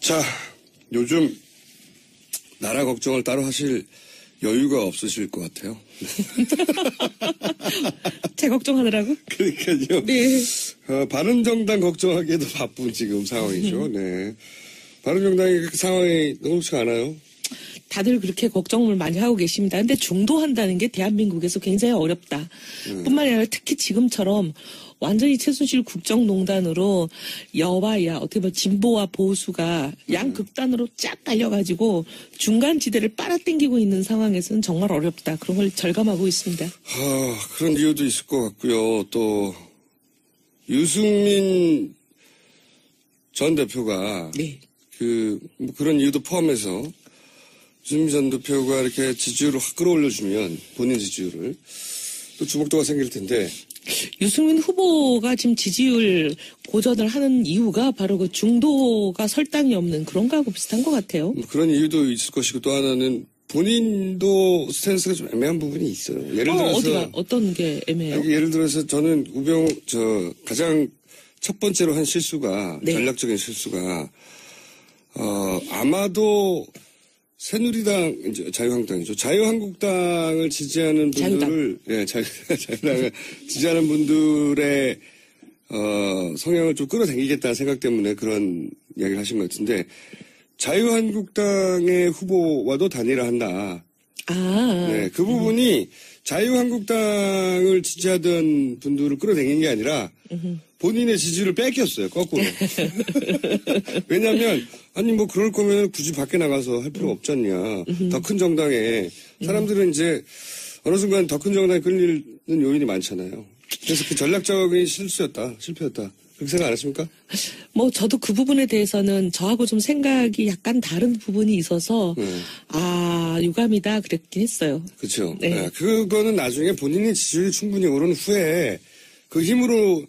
자, 요즘 나라 걱정을 따로 하실 여유가 없으실 것 같아요. 제 걱정하느라고? 그러니까요. 네. 바른정당 걱정하기에도 바쁜 지금 상황이죠. 네. 바른정당이 그렇게 상황이 녹록지 않아요? 다들 그렇게 걱정을 많이 하고 계십니다. 근데 중도한다는 게 대한민국에서 굉장히 어렵다. 뿐만 아니라 특히 지금처럼 완전히 최순실 국정농단으로 여와야 어떻게 보면 진보와 보수가 양극단으로 쫙 갈려가지고 중간지대를 빨아당기고 있는 상황에서는 정말 어렵다. 그런 걸 절감하고 있습니다. 그런 이유도 있을 것 같고요. 또 유승민 전 대표가 네. 뭐 그런 이유도 포함해서 유승민 전 대표가 이렇게 지지율을 확 끌어올려주면 본인 지지율을 또 주목도가 생길 텐데 유승민 후보가 지금 지지율 고전을 하는 이유가 바로 그 중도가 설당이 없는 그런 거하고 비슷한 것 같아요. 뭐 그런 이유도 있을 것이고 또 하나는 본인도 스탠스가 좀 애매한 부분이 있어요. 예를 들어서 어디가 어떤 게 애매해요? 예를 들어서 저는 가장 첫 번째로 한 실수가 네. 전략적인 실수가 아마도 새누리당, 이제 자유한국당이죠. 자유한국당을 지지하는 분들을, 자유당을 지지하는 분들의, 성향을 좀 끌어당기겠다는 생각 때문에 그런 이야기를 하신 것 같은데, 자유한국당의 후보와도 단일화한다. 네, 그 부분이 자유한국당을 지지하던 분들을 끌어당긴 게 아니라, 본인의 지지를 뺏겼어요, 거꾸로. 왜냐면, 뭐 그럴 거면 굳이 밖에 나가서 할 필요가 없지 않냐. 더 큰 정당에. 사람들은 이제 어느 순간 더 큰 정당에 끌리는 요인이 많잖아요. 그래서 그 전략적인 실패였다. 그렇게 생각 안 하십니까? 뭐 저도 그 부분에 대해서는 저하고 좀 생각이 약간 다른 부분이 있어서 유감이다 그랬긴 했어요. 그렇죠. 네. 네, 그거는 나중에 본인의 지지율이 충분히 오른 후에 그 힘으로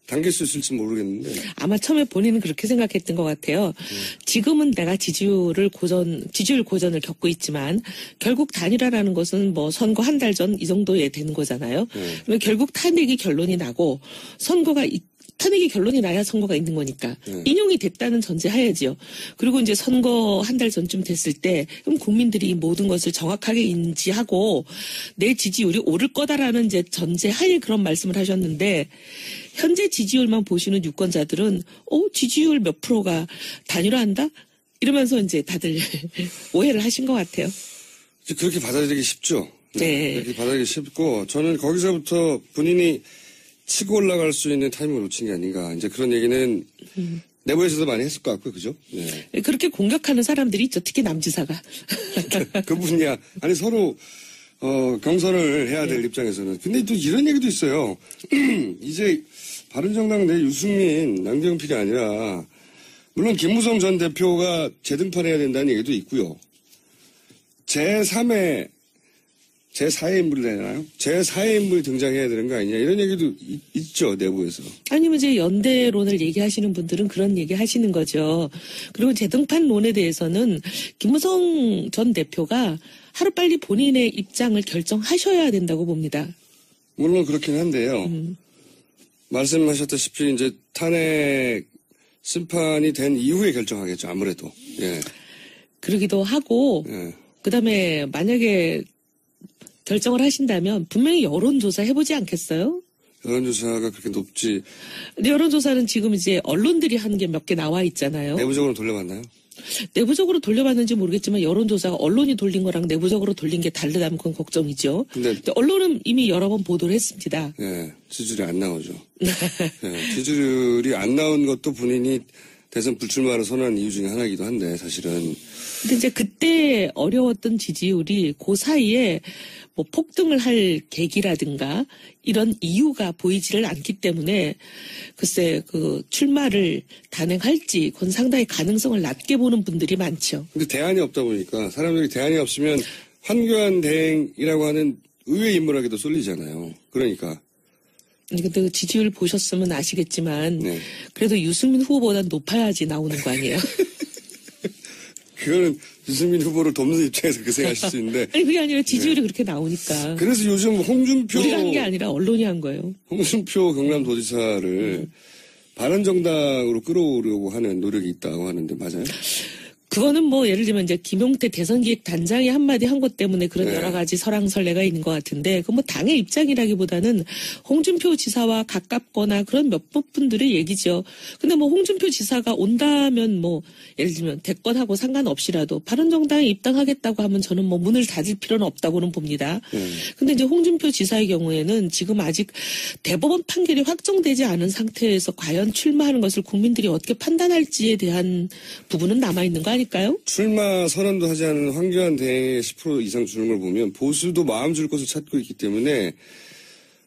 당길 수 있을지 모르겠는데. 아마 처음에 본인은 그렇게 생각했던 것 같아요. 지금은 내가 지지율 고전을 겪고 있지만 결국 단일화라는 것은 뭐 선거 한 달 전 이 정도에 되는 거잖아요. 그러면 결국 탄핵이 결론이 나고 탄핵이 결론이 나야 선거가 있는 거니까 인용이 됐다는 전제하야지요. 그리고 이제 선거 한 달 전쯤 됐을 때 그럼 국민들이 이 모든 것을 정확하게 인지하고 내 지지율이 오를 거다라는 이제 전제하에 그런 말씀을 하셨는데 현재 지지율만 보시는 유권자들은 지지율 몇 프로가 단일화한다? 이러면서 이제 다들 오해를 하신 것 같아요. 그렇게 받아들이기 쉽죠. 네. 그렇게 받아들이기 쉽고 저는 거기서부터 본인이 치고 올라갈 수 있는 타이밍을 놓친 게 아닌가. 이제 그런 얘기는 내부에서도 많이 했을 것 같고요. 그죠? 네. 그렇게 공격하는 사람들이 있죠. 특히 남지사가. 그분이야. 아니 서로 경선을 해야 될 입장에서는. 근데 또 이런 얘기도 있어요. 이제 바른정당 내 유승민, 남경필이 아니라 물론 김무성 전 대표가 재등판해야 된다는 얘기도 있고요. 제4의 인물이 되나요? 제4의 인물이 등장해야 되는 거 아니냐 이런 얘기도 있죠. 내부에서. 아니면 이제 연대론을 얘기하시는 분들은 그런 얘기 하시는 거죠. 그리고 재등판론에 대해서는 김무성 전 대표가 하루빨리 본인의 입장을 결정하셔야 된다고 봅니다. 물론 그렇긴 한데요. 말씀하셨다시피 이제 탄핵 심판이 된 이후에 결정하겠죠. 아무래도. 예. 그러기도 하고 그다음에 만약에 결정을 하신다면 분명히 여론조사 해보지 않겠어요? 여론조사가 그렇게 높지. 근데 여론조사는 지금 이제 언론들이 하는 게 몇 개 나와 있잖아요. 내부적으로 돌려봤나요? 내부적으로 돌려봤는지 모르겠지만 여론조사가 언론이 돌린 거랑 내부적으로 돌린 게 다르다면 그건 걱정이죠. 근데 언론은 이미 여러 번 보도를 했습니다. 예, 지지율이 안 나오죠. 지지율이 안 나온 것도 본인이 대선 불출마를 선언한 이유 중에 하나이기도 한데 사실은. 근데 이제 그때 어려웠던 지지율이 그 사이에 뭐 폭등을 할 계기라든가 이런 이유가 보이지를 않기 때문에 글쎄 그 출마를 단행할지 그건 상당히 가능성을 낮게 보는 분들이 많죠. 근데 대안이 없다 보니까 사람들이 대안이 없으면 황교안 대행이라고 하는 의외 인물에게도 쏠리잖아요. 그러니까. 근데 지지율 보셨으면 아시겠지만 그래도 유승민 후보보다 높아야지 나오는 거 아니에요? 그거는 유승민 후보를 돕는 입장에서 그 생각하실 수 있는데. 아니 그게 아니라 지지율이 그렇게 나오니까. 그래서 요즘 홍준표. 우리가 한 게 아니라 언론이 한 거예요. 홍준표 경남도지사를 바른정당으로 끌어오려고 하는 노력이 있다고 하는데 맞아요? 그거는 뭐 예를 들면 이제 김용태 대선기획단장이 한마디 한 것 때문에 그런 네. 여러 가지 설왕설래가 있는 것 같은데 그 뭐 당의 입장이라기보다는 홍준표 지사와 가깝거나 그런 몇 분들의 얘기죠. 근데 뭐 홍준표 지사가 온다면 뭐 예를 들면 대권하고 상관없이라도 바른정당에 입당하겠다고 하면 저는 뭐 문을 닫을 필요는 없다고는 봅니다. 근데 이제 홍준표 지사의 경우에는 지금 아직 대법원 판결이 확정되지 않은 상태에서 과연 출마하는 것을 국민들이 어떻게 판단할지에 대한 부분은 남아있는 거 아닐까요? 출마 선언도 하지 않은 황교안 대행의 10% 이상 주는 걸 보면 보수도 마음 줄 것을 찾고 있기 때문에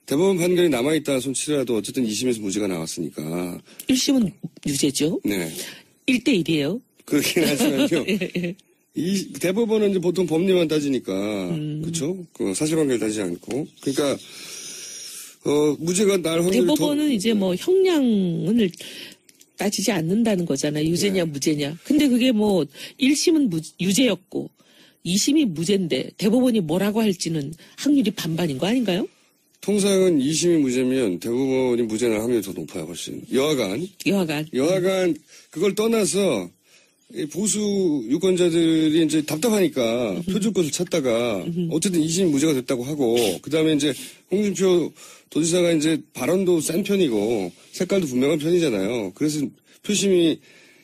대법원 판결이 남아있다 손치더라도 어쨌든 2심에서 무죄가 나왔으니까. 1심은 유죄죠. 네. 1대1이에요. 그렇긴 하지만요. 예. 이 대법원은 이제 보통 법리만 따지니까 그렇죠? 그 사실관계를 따지지 않고 그러니까 무죄가 날 확률이 대법원은 이제 뭐 형량을 따지지 않는다는 거잖아요. 유죄냐 무죄냐. 근데 그게 뭐 1심은 유죄였고 2심이 무죄인데 대법원이 뭐라고 할지는 확률이 반반인 거 아닌가요? 통상은 2심이 무죄면 대법원이 무죄 날 확률이 더 높아요. 훨씬. 여하간 그걸 떠나서 이 보수 유권자들이 이제 답답하니까 표줄 것을 찾다가 어쨌든 2심이 무죄가 됐다고 하고 그다음에 이제 홍준표 도지사가 이제 발언도 센 편이고 색깔도 분명한 편이잖아요. 그래서 표심이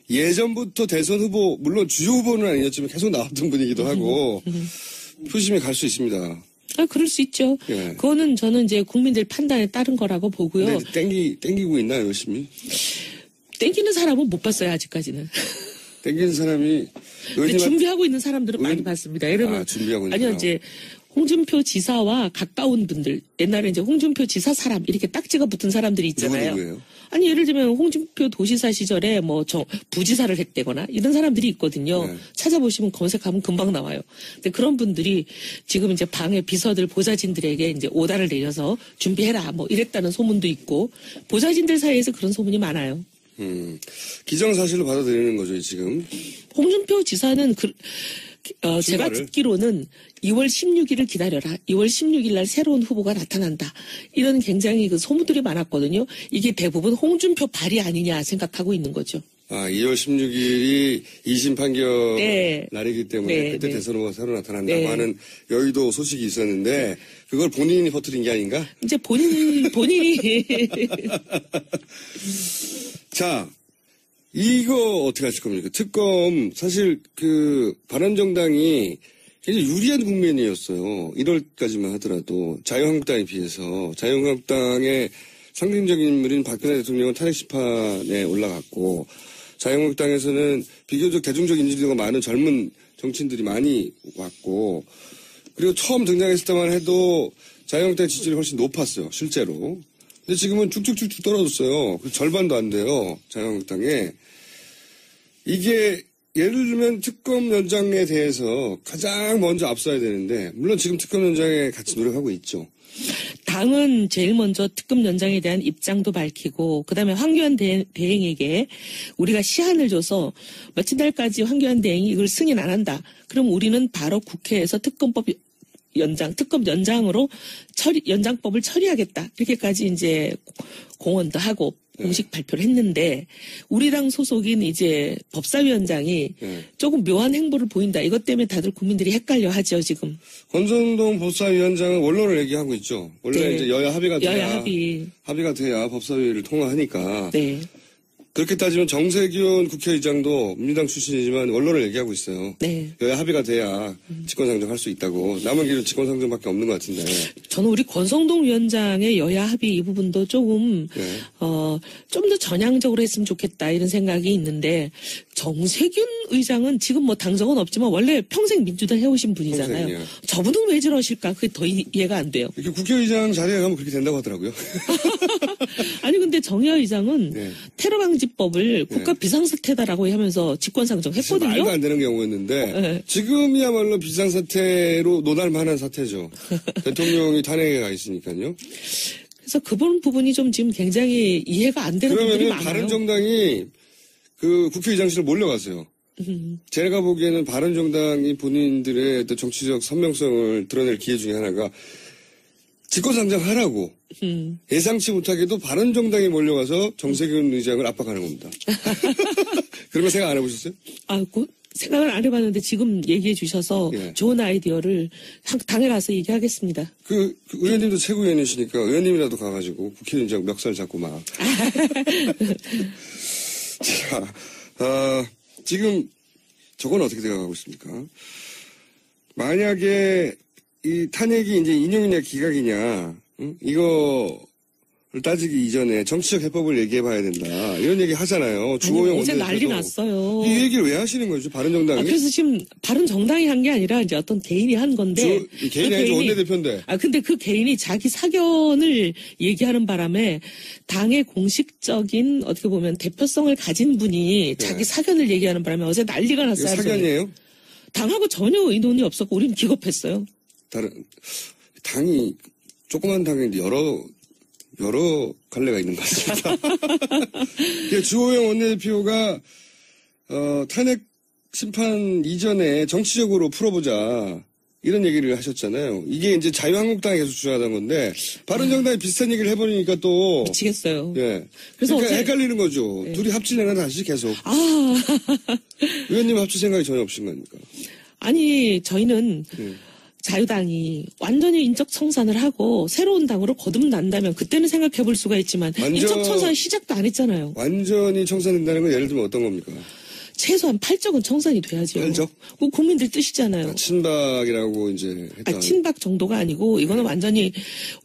예전부터 대선 후보 물론 주요 후보는 아니었지만 계속 나왔던 분이기도 하고 표심이 갈 수 있습니다. 아, 그럴 수 있죠. 예. 그거는 저는 이제 국민들 판단에 따른 거라고 보고요. 근데 땡기고 있나요, 열심히? 땡기는 사람은 못 봤어요, 아직까지는. 땡기는 사람이 근데 준비하고 있는 사람들은 많이 봤습니다. 예를 들면 준비하고 있는 아니요, 사람. 이제 홍준표 지사와 가까운 분들, 옛날에 이제 홍준표 지사 사람 이렇게 딱지가 붙은 사람들이 있잖아요. 누구예요? 아니 예를 들면 홍준표 도지사 시절에 뭐 부지사를 했대거나 이런 사람들이 있거든요. 네. 찾아보시면 검색하면 금방 나와요. 근데 그런 분들이 지금 이제 방해 비서들 보좌진들에게 이제 오다를 내려서 준비해라 뭐 이랬다는 소문도 있고 보좌진들 사이에서 그런 소문이 많아요. 기정사실로 받아들이는 거죠, 지금. 홍준표 지사는 제가 출마를? 듣기로는 2월 16일을 기다려라. 2월 16일 날 새로운 후보가 나타난다. 이런 굉장히 그 소문들이 많았거든요. 이게 대부분 홍준표 발이 아니냐 생각하고 있는 거죠. 2월 16일이 2심 판결 네. 날이기 때문에 네, 그때 네. 대선 후보가 새로 나타난다고 네. 하는 여의도 소식이 있었는데 그걸 본인이 퍼뜨린 게 아닌가? 이제 본인이 자, 이거 어떻게 하실 겁니까? 특검, 사실 바른정당이 굉장히 유리한 국면이었어요. 1월까지만 하더라도. 자유한국당에 비해서. 자유한국당의 상징적인 인물인 박근혜 대통령은 탄핵 심판에 올라갔고, 자유한국당에서는 비교적 대중적 인지도가 많은 젊은 정치인들이 많이 왔고, 그리고 처음 등장했을 때만 해도 자유한국당 지지율이 훨씬 높았어요. 실제로. 근데 지금은 쭉쭉쭉쭉 떨어졌어요. 절반도 안 돼요. 자유한국당에. 이게 예를 들면 특검 연장에 대해서 가장 먼저 앞서야 되는데 물론 지금 특검 연장에 같이 노력하고 있죠. 당은 제일 먼저 특검 연장에 대한 입장도 밝히고 그다음에 황교안 대행에게 우리가 시한을 줘서 며칠 날까지 황교안 대행이 이걸 승인 안 한다. 그럼 우리는 바로 국회에서 특검 연장으로 연장법을 처리하겠다. 이렇게까지 이제 공언도 하고 공식 발표를 했는데 우리 당 소속인 이제 법사위원장이 조금 묘한 행보를 보인다. 이것 때문에 다들 국민들이 헷갈려 하죠, 지금. 권성동 법사위원장은 원론을 얘기하고 있죠. 원래 네. 이제 여야 합의가 돼야 여야 합의가 돼야 법사위를 통과하니까. 네. 그렇게 따지면 정세균 국회의장도 민주당 출신이지만 원론을 얘기하고 있어요. 네. 여야 합의가 돼야 직권상정할 수 있다고. 남은 길은 직권상정밖에 없는 것 같은데. 저는 우리 권성동 위원장의 여야 합의 이 부분도 조금 네. 좀 더 전향적으로 했으면 좋겠다 이런 생각이 있는데 정세균 의장은 지금 뭐 당적은 없지만 원래 평생 민주당 해오신 분이잖아요. 평생이요. 저분은 왜 저러실까? 그게 더 이해가 안 돼요. 이렇게 국회의장 자리에 가면 그렇게 된다고 하더라고요. 아니 근데 정의화 의장은 네. 테러 방지법을 국가 비상사태다라고 하면서 직권상정했거든요. 말도 안 되는 경우였는데 네. 지금이야말로 비상사태로 논할만한 사태죠. 대통령이 탄핵에 가 있으니까요. 그래서 그분 부분이 좀 지금 굉장히 이해가 안 되는 분들이 그러면은 많아요. 바른정당이 국회의장실을 몰려가세요. 제가 보기에는 바른정당이 본인들의 어떤 정치적 선명성을 드러낼 기회 중에 하나가 직권상정하라고 예상치 못하게도 바른정당이 몰려가서 정세균 의장을 압박하는 겁니다. 그런 거 생각 안 해보셨어요? 생각을 안 해봤는데 지금 얘기해 주셔서 예. 좋은 아이디어를 당에 가서 얘기하겠습니다. 그 의원님도 최고위원이시니까 의원님이라도 가가지고 국회의장 멱살 잡고 막. 자, 지금 저건 어떻게 돼가고 있습니까? 만약에 이 탄핵이 이제 인용이냐 기각이냐, 이거를 따지기 이전에 정치적 해법을 얘기해봐야 된다. 이런 얘기 하잖아요. 주호영 어제 난리 원내대표도. 났어요. 이 얘기를 왜 하시는 거죠? 바른정당이? 그래서 지금 바른정당이 한 게 아니라 이제 어떤 개인이 한 건데. 개인이 아니죠. 원내대표인데. 근데 그 개인이 자기 사견을 얘기하는 바람에 당의 공식적인 어떻게 보면 대표성을 가진 분이 자기 사견을 얘기하는 바람에 어제 난리가 났어요. 이거 사견이에요? 당하고 전혀 의논이 없었고 우리는 기겁했어요. 당이 조그만 당인데 여러 갈래가 있는 것 같습니다. 주호영 원내대표가 탄핵 심판 이전에 정치적으로 풀어보자 이런 얘기를 하셨잖아요. 이게 이제 자유한국당이 계속 주장하던 건데 바른정당이 비슷한 얘기를 해버리니까 또 미치겠어요. 예. 그래서 그러니까 어제 헷갈리는 거죠. 둘이 합치려나 다시 계속. 의원님 합칠 생각이 전혀 없으신 겁니까? 아니 저희는 자유당이 완전히 인적 청산을 하고 새로운 당으로 거듭난다면 그때는 생각해 볼 수가 있지만 인적 청산 시작도 안 했잖아요. 완전히 청산된다는 건 예를 들면 어떤 겁니까? 최소한 8적은 청산이 돼야죠. 8적? 그 국민들 뜻이잖아요. 친박이라고 이제 했다. 친박 정도가 아니고 이거는 완전히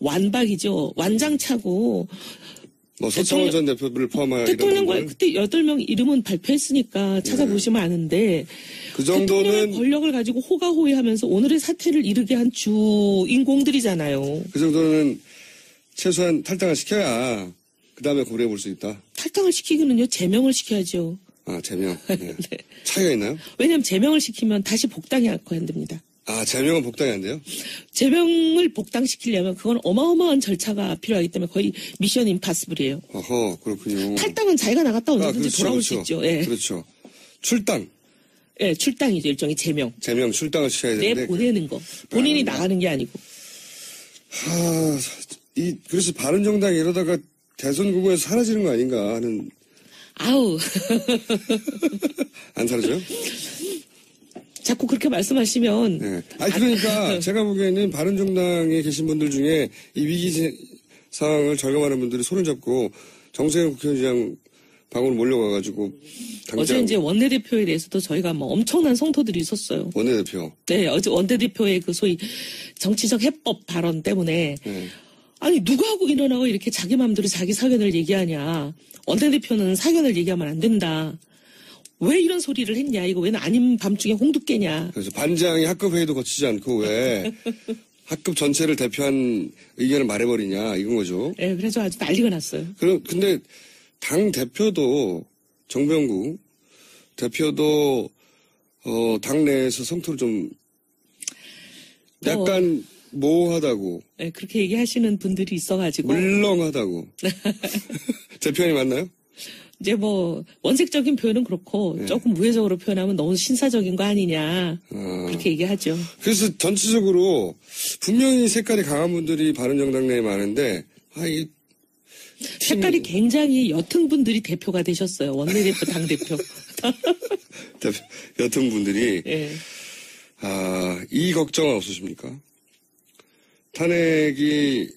완박이죠. 완장차고. 서청원 전 대표를 포함한 대통령과 그때 8명 이름은 발표했으니까 찾아보시면 아는데 그 정도는 대통령의 권력을 가지고 호가호위하면서 오늘의 사태를 이르게 한 주인공들이잖아요. 그 정도는 최소한 탈당을 시켜야 그 다음에 고려해 볼 수 있다. 탈당을 시키기는요 제명을 시켜야죠. 제명. 네. 네. 차이가 있나요? 왜냐하면 제명을 시키면 다시 복당이 안 됩니다. 제명은 복당이 안 돼요? 제명을 복당시키려면 그건 어마어마한 절차가 필요하기 때문에 거의 미션 임파서블이에요. 그렇군요. 탈당은 자기가 나갔다 언제든지 그렇죠, 돌아올 수 있죠. 예. 그렇죠. 출당. 예, 출당이죠. 일종의 제명. 출당을 시켜야 되는데. 보내는 거. 본인이 나가는 게 아니고. 그래서 바른정당이 이러다가 대선 구구에서 사라지는 거 아닌가 하는. 안 사라져요? 자꾸 그렇게 말씀하시면. 네. 그러니까 제가 보기에는 바른정당에 계신 분들 중에 이 위기 상황을 절감하는 분들이 손을 잡고 정세균 국회의장 방으로 몰려가가지고 어제 이제 원내대표에 대해서도 저희가 엄청난 성토들이 있었어요. 원내대표. 네, 어제 원내대표의 그 소위 정치적 해법 발언 때문에. 네. 아니 누가 하고 일어나고 이렇게 자기 마음대로 자기 사견을 얘기하냐. 원내대표는 사견을 얘기하면 안 된다. 왜 이런 소리를 했냐. 이거 왜 아닌 밤중에 홍두깨냐. 그래서 반장이 학급 회의도 거치지 않고 왜 학급 전체를 대표한 의견을 말해버리냐 이건 거죠. 네, 그래서 아주 난리가 났어요. 근데 당 대표도 정병구 대표도 당내에서 성토를 좀 약간 모호하다고. 네, 그렇게 얘기하시는 분들이 있어가지고. 물렁하다고. 제 표현이 맞나요? 이제 원색적인 표현은 그렇고 네. 조금 우회적으로 표현하면 너무 신사적인 거 아니냐. 그렇게 얘기하죠. 그래서 전체적으로 분명히 색깔이 강한 분들이 바른정당 내에 많은데 색깔이 굉장히 옅은 분들이 대표가 되셨어요. 원내대표, 당대표. 옅은 분들이. 네. 이 걱정은 없으십니까? 탄핵이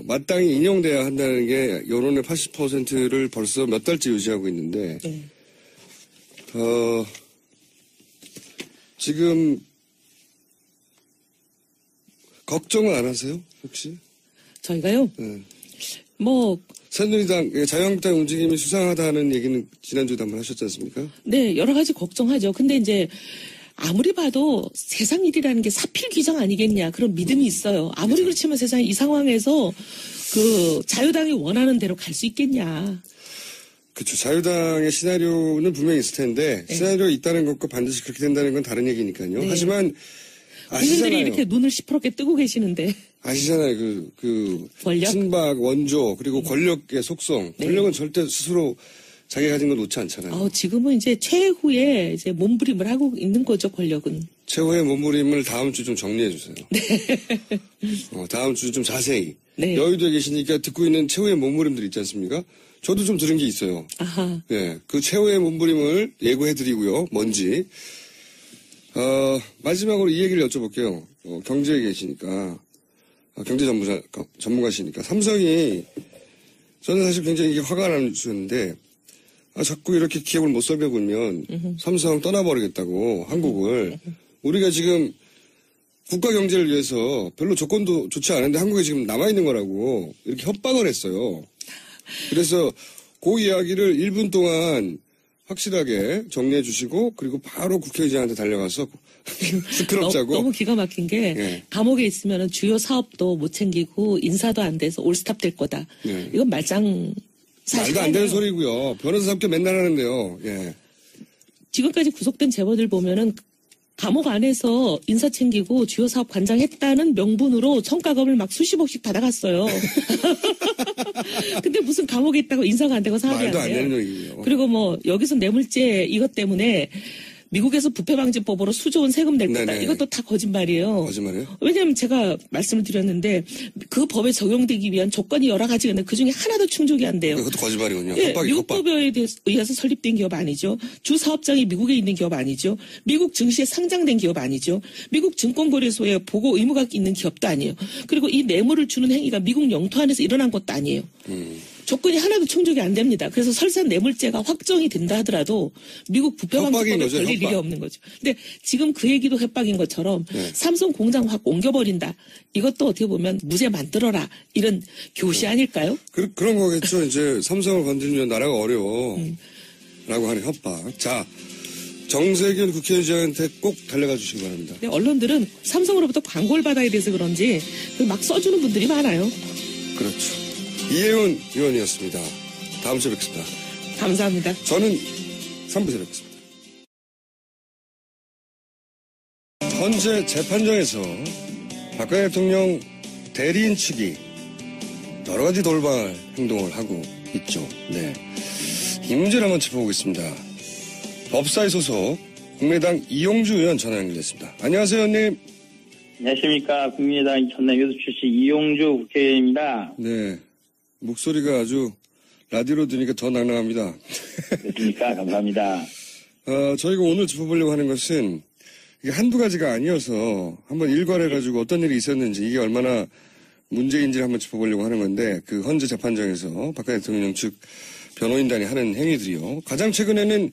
마땅히 인용돼야 한다는 게 여론의 80%를 벌써 몇 달째 유지하고 있는데 네. 지금 걱정은 안 하세요? 혹시? 저희가요? 네. 새누리당, 자유한국당 움직임이 수상하다는 얘기는 지난주에도 한번 하셨지 않습니까? 네, 여러 가지 걱정하죠. 근데 이제 아무리 봐도 세상 일이라는 게 사필귀정 아니겠냐 그런 믿음이 있어요. 아무리 그렇지만 세상에 이 상황에서 그 자유당이 원하는 대로 갈 수 있겠냐. 그렇죠. 자유당의 시나리오는 분명히 있을 텐데 네. 시나리오 있다는 것과 반드시 그렇게 된다는 건 다른 얘기니까요. 네. 하지만 국민들이 이렇게 눈을 시퍼렇게 뜨고 계시는데. 아시잖아요. 그 권력? 친박 원조 그리고 권력의 속성. 네. 권력은 절대 스스로 자기가 가진 거 놓지 않잖아요. 지금은 이제 최후의 이제 몸부림을 하고 있는 거죠, 권력은. 최후의 몸부림을 다음 주 좀 정리해 주세요. 네. 다음 주 좀 자세히. 네. 여의도에 계시니까 듣고 있는 최후의 몸부림들 있지 않습니까? 저도 좀 들은 게 있어요. 아하. 예, 그 최후의 몸부림을 예고해 드리고요. 뭔지. 마지막으로 이 얘기를 여쭤볼게요. 경제에 계시니까. 경제 전문가시니까. 삼성이, 저는 사실 굉장히 이게 화가 나는 뉴스였는데, 자꾸 이렇게 기업을 못 살펴보면 삼성 떠나버리겠다고, 한국을. 우리가 지금 국가 경제를 위해서 별로 조건도 좋지 않은데 한국에 지금 남아있는 거라고 이렇게 협박을 했어요. 그래서 그 이야기를 1분 동안 확실하게 정리해 주시고, 그리고 바로 국회의장한테 달려가서 스크럽 짜고. 너무 기가 막힌 게, 예. 감옥에 있으면 주요 사업도 못 챙기고 인사도 안 돼서 올스탑 될 거다. 예. 이건 말도 안 되는 소리고요. 변호사 합격 맨날 하는데요. 예. 지금까지 구속된 재벌들 보면은 감옥 안에서 인사 챙기고 주요 사업 관장했다는 명분으로 성과급을 막 수십억씩 받아갔어요. 근데 무슨 감옥에 있다고 인사가 안 되고 사업이 안 돼요. 말도 안 되는 얘기예요. 그리고 뭐 여기서 뇌물죄 이것 때문에 미국에서 부패방지법으로 수조원 세금 낼 거다. 네네. 이것도 다 거짓말이에요. 거짓말이에요? 왜냐하면 제가 말씀을 드렸는데 그 법에 적용되기 위한 조건이 여러 가지가 있는데 그중에 하나도 충족이 안 돼요. 그것도 거짓말이군요. 예, 협박이 미국 협박. 법에 의해서 설립된 기업 아니죠. 주 사업장이 미국에 있는 기업 아니죠. 미국 증시에 상장된 기업 아니죠. 미국 증권거래소에 보고 의무가 있는 기업도 아니에요. 그리고 이 뇌물을 주는 행위가 미국 영토 안에서 일어난 것도 아니에요. 조건이 하나도 충족이 안 됩니다. 그래서 설사 뇌물죄가 확정이 된다 하더라도 미국 부패방지법에 협박인 거죠, 걸릴 협박. 일이 없는 거죠. 근데 지금 그 얘기도 협박인 것처럼 네. 삼성 공장 확 옮겨버린다. 이것도 어떻게 보면 무죄 만들어라. 이런 교시 아닐까요? 그런 거겠죠. 이제 삼성을 건드리면 나라가 어려워. 라고 하는 협박. 자, 정세균 국회의장한테 꼭 달려가 주시기 바랍니다. 근데 언론들은 삼성으로부터 광고를 받아야 돼서 그런지 막 써주는 분들이 많아요. 그렇죠. 이혜훈 의원이었습니다. 다음 주에 뵙겠습니다. 감사합니다. 저는 3부에서 뵙겠습니다. 현재 재판정에서 박근혜 대통령 대리인 측이 여러 가지 돌발 행동을 하고 있죠. 네. 이 문제를 한번 짚어보겠습니다. 법사위 소속 국민의당 이용주 의원 전화 연결됐습니다. 안녕하세요, 의원님. 안녕하십니까. 국민의당 전남교수 출신 이용주 국회의원입니다. 네. 목소리가 아주 라디오로 들으니까 더 낭낭합니다. 그렇습니까? 감사합니다. 저희가 오늘 짚어보려고 하는 것은 이게 한두 가지가 아니어서 한번 일괄해가지고 어떤 일이 있었는지 이게 얼마나 문제인지를 한번 짚어보려고 하는 건데 그 헌재 재판정에서 박근혜 대통령 측 변호인단이 하는 행위들이요. 가장 최근에는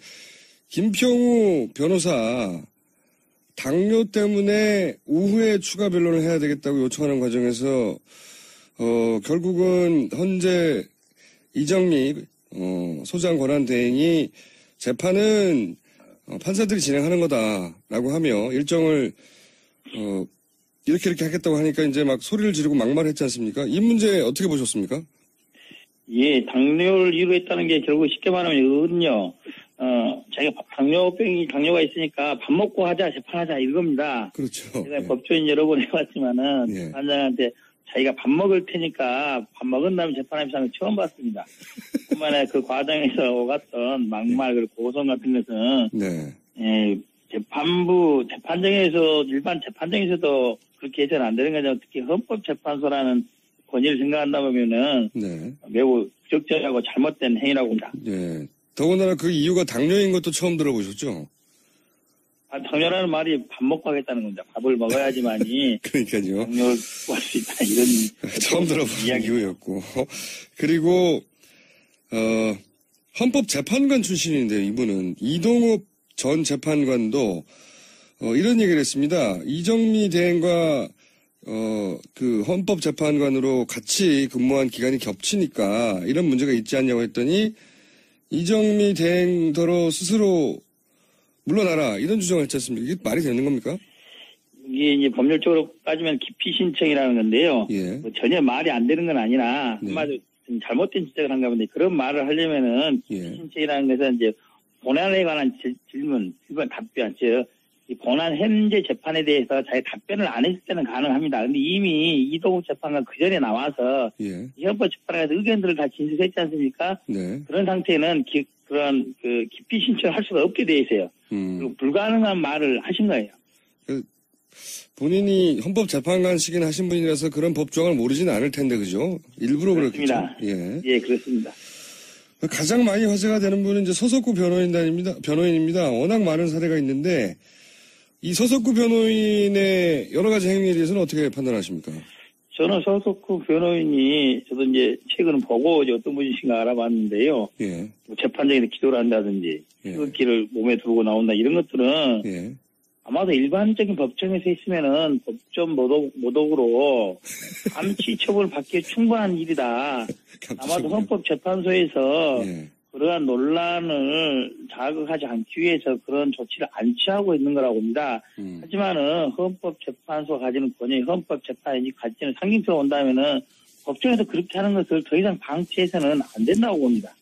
김평우 변호사 당뇨 때문에 오후에 추가 변론을 해야 되겠다고 요청하는 과정에서 결국은 헌재 이정미 소장 권한대행이 재판은 판사들이 진행하는 거다라고 하며 일정을 이렇게 하겠다고 하니까 이제 막 소리를 지르고 막말했지 않습니까? 이 문제 어떻게 보셨습니까? 예, 당뇨를 이유했다는 게 결국 쉽게 말하면 이거거든요. 자기가 당뇨가 있으니까 밥 먹고 하자, 재판하자 이겁니다. 그렇죠. 제가 예. 법조인 여러 번 해봤지만은 예. 판장한테 자기가 밥 먹을 테니까 밥 먹은 다음에 재판하면서 처음 봤습니다. 그만에 그 과정에서 오갔던 막말 그리고 고성 같은 것은 네. 예, 재판정에서 일반 재판정에서도 그렇게 해서는 안 되는 거죠. 특히 헌법재판소라는 권위를 생각한다면은 네. 매우 부적절하고 잘못된 행위라고 봅니다. 예. 더군다나 그 이유가 당뇨인 것도 처음 들어보셨죠? 당뇨라는 말이 밥 먹고 하겠다는 겁니다. 밥을 먹어야지만이 그러니까요. 당뇨를 구할 수 있다 이런 처음 들어본 이야기. 이유였고. 그리고 헌법재판관 출신인데 이분은 이동욱 전 재판관도 이런 얘기를 했습니다. 이정미 대행과 그 헌법재판관으로 같이 근무한 기간이 겹치니까 이런 문제가 있지 않냐고 했더니 이정미 대행더러 스스로 물러나라 이런 주장을 했지 않습니까? 이게 말이 되는 겁니까? 이게 이제 법률적으로 따지면 기피 신청이라는 건데요. 예. 뭐 전혀 말이 안 되는 건 아니라 네. 한마디로 좀 잘못된 지적을 한가 본데 그런 말을 하려면은 기피 예. 신청이라는 것은 이제 본안에 관한 질문, 답변, 즉 이 본안 현재 재판에 대해서 자기 답변을 안 했을 때는 가능합니다. 근데 이미 이동욱 재판관 그 전에 나와서 예. 헌법 재판에서 의견들을 다 진술했지 않습니까? 네. 그런 상태는 그런 그 기피 신청을 할 수가 없게 돼 있어요. 그리고 불가능한 말을 하신 거예요. 본인이 헌법재판관시긴 하신 분이라서 그런 법조항을 모르지는 않을 텐데, 그죠? 일부러 그렇습니다. 그렇겠죠? 예, 그렇습니다. 가장 많이 화제가 되는 분은 이제 서석구 변호인입니다. 워낙 많은 사례가 있는데, 이 서석구 변호인의 여러 가지 행위에 대해서는 어떻게 판단하십니까? 저는 서석구 변호인이 저도 이제 최근 보고 이제 어떤 분이신가 알아봤는데요. 예. 뭐 재판장에서 기도를 한다든지, 예. 태극기를 몸에 두르고 나온다 이런 것들은 예. 아마도 일반적인 법정에서 있으면은 법정 모독으로 감치 처벌 받기에 충분한 일이다. 아마도 헌법재판소에서 예. 그러한 논란을 자극하지 않기 위해서 그런 조치를 안 취하고 있는 거라고 봅니다. 하지만은 헌법재판소가 가지는 권위, 헌법재판이 가지는 상징성을 온다면은 법정에서 그렇게 하는 것을 더 이상 방치해서는 안 된다고 봅니다.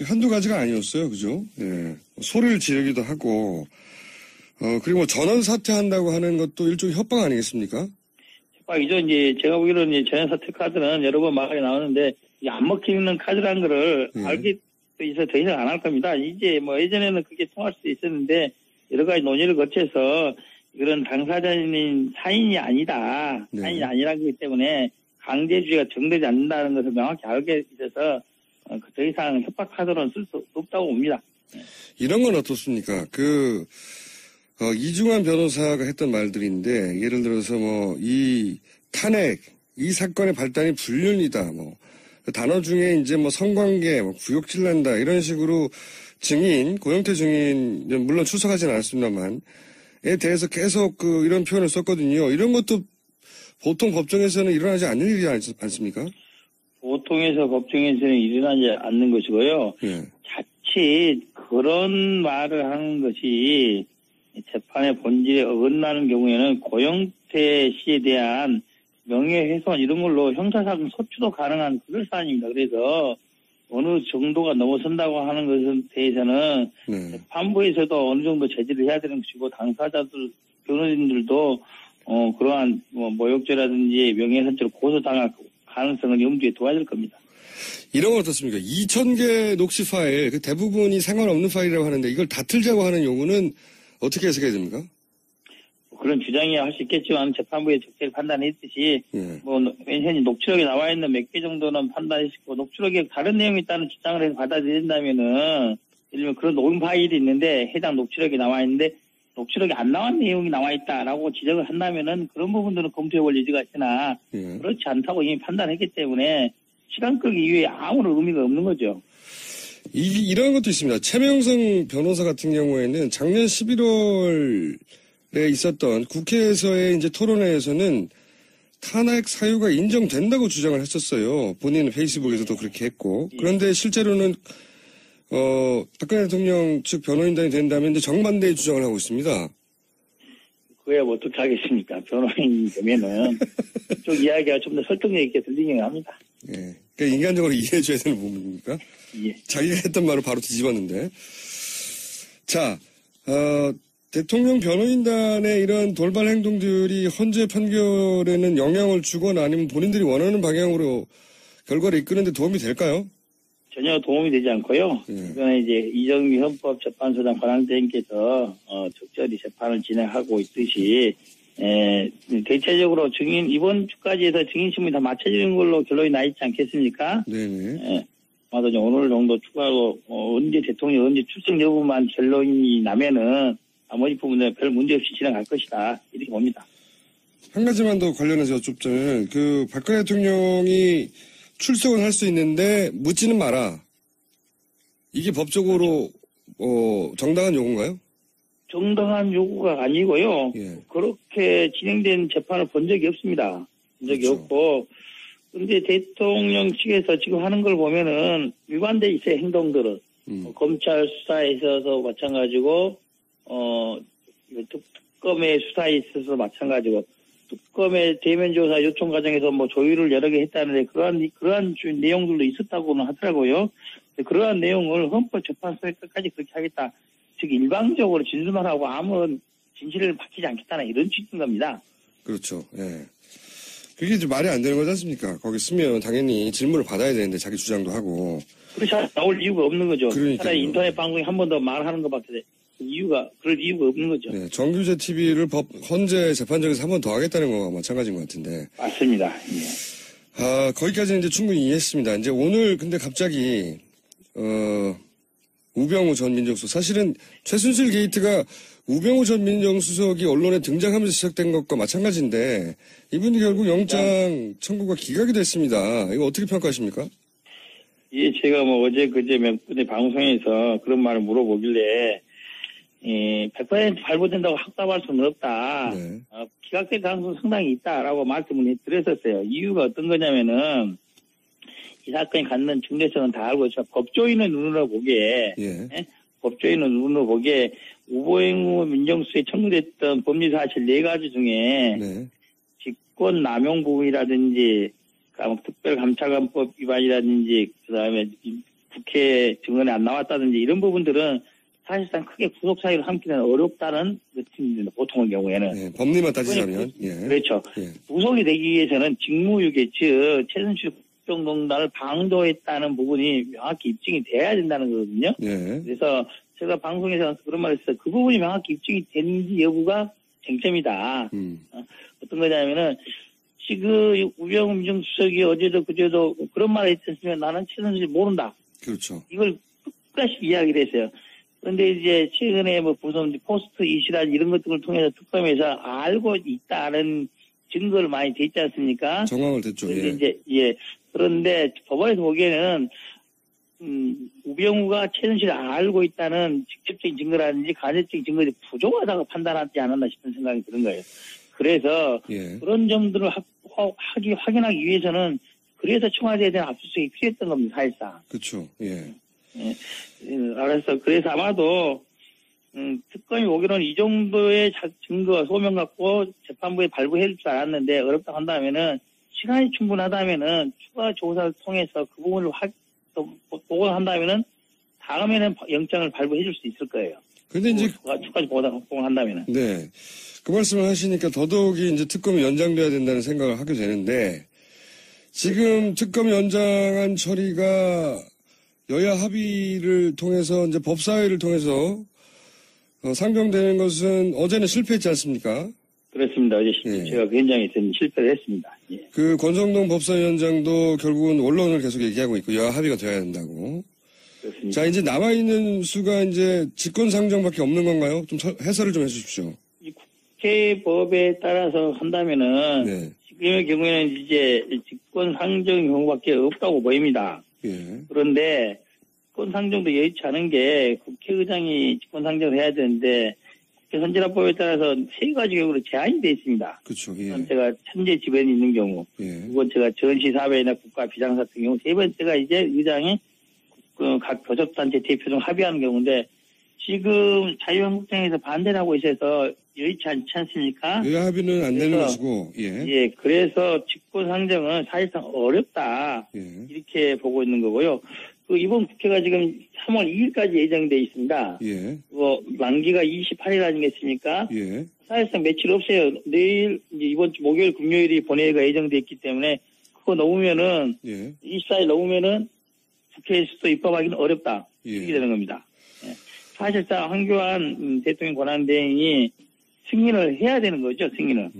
한두 가지가 아니었어요, 그죠? 예. 소리를 지르기도 하고, 그리고 뭐 전원 사퇴한다고 하는 것도 일종의 협박 아니겠습니까? 협박이죠. 이제 제가 보기로는 이제 전원 사퇴 카드는 여러 번 말이 나오는데 안 먹히는 카드라는 거를 알게 돼서 더 이상 안 할 겁니다. 이제 뭐 예전에는 그게 통할 수 있었는데 여러 가지 논의를 거쳐서 그런 당사자인 사인이 아니다. 네. 사인이 아니라기 때문에 강제주의가 정되지 않는다는 것을 명확히 알게 있어서 더 이상 협박 카드로는 쓸 수 없다고 봅니다. 이런 건 어떻습니까? 이중환 변호사가 했던 말들인데, 예를 들어서 이 탄핵, 이 사건의 발단이 불륜이다, 그 단어 중에 이제 성관계, 구역질 난다, 이런 식으로 고영태 증인, 물론 출석하지는 않았습니다만, 에 대해서 계속 이런 표현을 썼거든요. 이런 것도 보통 법정에서는 일어나지 않는 일이지 않습니까? 보통에서 법정에서는 일어나지 않는 것이고요. 예. 자칫 그런 말을 하는 것이 재판의 본질에 어긋나는 경우에는 고영태 씨에 대한 명예훼손 이런 걸로 형사사건 소추도 가능한 그런 사안입니다. 그래서 어느 정도가 넘어선다고 하는 것에 대해서는 재판부에서도 어느 정도 제지를 해야 되는 것이고 당사자들, 변호인들도 그러한 모욕죄라든지 명예훼손죄로 고소당할 가능성을 염두에 둬야 될 겁니다. 이런 건 어떻습니까? 2,000개 녹취 파일, 대부분이 상관없는 파일이라고 하는데 이걸 다 틀자고 하는 요구는 어떻게 해석해야 됩니까? 그런 주장이야 할 수 있겠지만 재판부의 적절히 판단했듯이 현재 녹취록에 나와 있는 몇 개 정도는 판단했고 녹취록에 다른 내용이 있다는 주장을 해서 받아들인다면은 예를 들면 그런 녹음 파일이 있는데 해당 녹취록에 나와 있는데 녹취록에 안 나온 내용이 나와 있다라고 지적을 한다면은 그런 부분들은 검토해 볼 여지가 있으나 그렇지 않다고 이미 판단했기 때문에 시간 끌기 이외에 아무런 의미가 없는 거죠. 이런 것도 있습니다. 최명성 변호사 같은 경우에는 작년 11월에 있었던 국회에서의 이제 토론회에서는 탄핵 사유가 인정된다고 주장을 했었어요. 본인은 페이스북에서도 그렇게 했고. 그런데 실제로는, 박근혜 대통령 측 변호인단이 된다면 이제 정반대의 주장을 하고 있습니다. 그야 뭐 어떻게 하겠습니까? 변호인이 되면은 그쪽 이야기가 좀 더 설득력 있게 들리긴 합니다. 예. 그러니까 인간적으로 이해해줘야 되는 부분입니까? 예. 자기가 했던 말을 바로 뒤집었는데. 자, 대통령 변호인단의 이런 돌발 행동들이 헌재 판결에는 영향을 주거나 아니면 본인들이 원하는 방향으로 결과를 이끄는 데 도움이 될까요? 전혀 도움이 되지 않고요. 이번에 이제 이정미 헌법재판소장 관할대행께서 적절히 재판을 진행하고 있듯이 대체적으로 이번 주까지 해서 증인신문이 다 맞춰지는 걸로 결론이 나 있지 않겠습니까? 네네. 아마도 이제 오늘 정도 추가로 대통령 언제 출석 여부만 결론이 나면은 나머지 부분은 별 문제 없이 진행할 것이다. 이렇게 봅니다. 한 가지만 더 관련해서 여쭙자면 박근혜 대통령이 출석은 할 수 있는데 묻지는 마라. 이게 법적으로 정당한 요구인가요? 정당한 요구가 아니고요. 예. 그렇게 진행된 재판을 본 적이 없습니다. 본 적이 그렇죠. 없고. 그런데 대통령 측에서 지금 하는 걸 보면은 위반돼 있어요, 행동들은. 검찰 수사에 있어서 마찬가지고, 특검의 수사에 있어서 마찬가지고, 특검의 대면조사 요청 과정에서 조율을 여러 개 했다는데 그러한 내용들도 있었다고는 하더라고요. 그러한 내용을 헌법재판소에 끝까지 그렇게 하겠다. 즉 일방적으로 진술만 하고 아무런 진실을 밝히지 않겠다는 이런 취지인 겁니다. 그렇죠. 예. 그게 이제 말이 안 되는 거지 않습니까? 거기 쓰면 당연히 질문을 받아야 되는데 자기 주장도 하고. 그렇지 나올 이유가 없는 거죠. 그러니까요. 차라리 인터넷 방송에 한 번 더 말하는 것밖에 그럴 이유가 없는 거죠. 네, 정규제 TV를 헌재 재판정에서 한 번 더 하겠다는 거와 마찬가지인 것 같은데. 맞습니다. 예. 거기까지는 이제 충분히 이해했습니다. 이제 오늘 근데 갑자기, 우병우 전 민정수석. 사실은 최순실 게이트가 우병우 전 민정수석이 언론에 등장하면서 시작된 것과 마찬가지인데, 이분이 결국 영장 청구가 기각이 됐습니다. 이거 어떻게 평가하십니까? 예, 제가 어제 그제 몇 분의 방송에서 그런 말을 물어보길래, 100% 발부된다고 확답할 수는 없다. 네. 기각될 가능성이 상당히 있다라고 말씀을 드렸었어요. 이유가 어떤 거냐면은, 이 사건이 갖는 중대성은 다 알고 있지만 법조인의 눈으로 보기에, 예. 법조인의 눈으로 보기에 우병우 민정수석에 청구됐던 법리 사실 4가지 중에 네. 직권 남용 부분이라든지 특별감찰관법 위반이라든지 그다음에 국회 증언에 안 나왔다든지 이런 부분들은 사실상 크게 구속 사유를 삼기는 어렵다는 느낌입니다. 보통의 경우에는. 네, 법리만 따지자면. 예. 그렇죠. 예. 구속이 되기 위해서는 직무유기 즉 최순실 국정농단을 방조했다는 부분이 명확히 입증이 돼야 된다는 거거든요. 예. 그래서 제가 방송에서 그런 말을 했어요. 그 부분이 명확히 입증이 되는지 여부가 쟁점이다. 어떤 거냐면은 지금 우병우 민정수석이 어제도 그제도 그런 말을 했으면 나는 최순실 모른다. 그렇죠. 이걸 끝까지 이야기를 했어요. 그런데 이제 최근에 무슨 포스트 이슈라 이런 것들을 통해서 특검에서 알고 있다는 증거를 많이 댔지 않습니까? 정황을 댔죠. 예. 이제 그런데 법원에서 보기에는 우병우가 최순실을 알고 있다는 직접적인 증거라든지 간접적인 증거들이 부족하다고 판단하지 않았나 싶은 생각이 드는 거예요. 그래서 예. 그런 점들을 확인하기 위해서는 그래서 청와대에 대한 압수수색이 필요했던 겁니다. 사실상. 그렇죠. 예. 그래서 아마도 특검이 오기로는 이 정도의 증거 소명 갖고 재판부에 발부해 줄 줄 알았는데 어렵다고 한다면은 시간이 충분하다면은 추가 조사를 통해서 그 부분을 보고한다면은 다음에는 영장을 발부해 줄 수 있을 거예요. 근데 이제 추가 보고한다면은. 네. 그 말씀을 하시니까 더더욱이 이제 특검이 연장돼야 된다는 생각을 하게 되는데 지금 특검 연장안 처리가 여야 합의를 통해서 이제 법사위를 통해서 상정되는 것은 어제는 실패했지 않습니까? 그렇습니다. 어제 예. 제가 그 현장에 있었는데 실패를 했습니다. 예. 그 권성동 법사위원장도 결국은 원론을 계속 얘기하고 있고 여야 합의가 돼야 된다고. 그렇습니다. 자, 이제 남아있는 수가 이제 직권상정밖에 없는 건가요? 좀 해설을 좀 해주십시오. 이 국회법에 따라서 한다면은 네. 지금의 경우에는 이제 직권상정 경우밖에 없다고 보입니다. 예. 그런데 직권상정도 여의치 않은 게 국회의장이 직권상정을 해야 되는데 국회 선진화법에 따라서 3가지 경우로 제한이 되어 있습니다. 그렇죠. 예. 제가 천재 지변이 있는 경우, 예. 두 번째가 전시사회나 국가 비상사 같은 경우, 세 번째가 이제 의장이 각 교섭단체 대표 중 합의하는 경우인데 지금 자유한국당에서 반대를 하고 있어서 여의치 않지 않습니까? 여야 합의는 안 되는 것이고, 예. 예, 그래서 직권상정은 사실상 어렵다. 예. 이렇게 보고 있는 거고요. 이번 국회가 지금 3월 2일까지 예정돼 있습니다. 예. 만기가 28일 아니겠습니까? 예. 사실상 며칠 없어요. 내일, 이제 이번 주 목요일, 금요일이 본회의가 예정돼 있기 때문에 그거 넘으면은, 예. 24일 넘으면은 국회에서도 입법하기는 어렵다. 예. 이렇게 되는 겁니다. 예. 사실상 황교안 대통령 권한대행이 승인을 해야 되는 거죠, 승인을.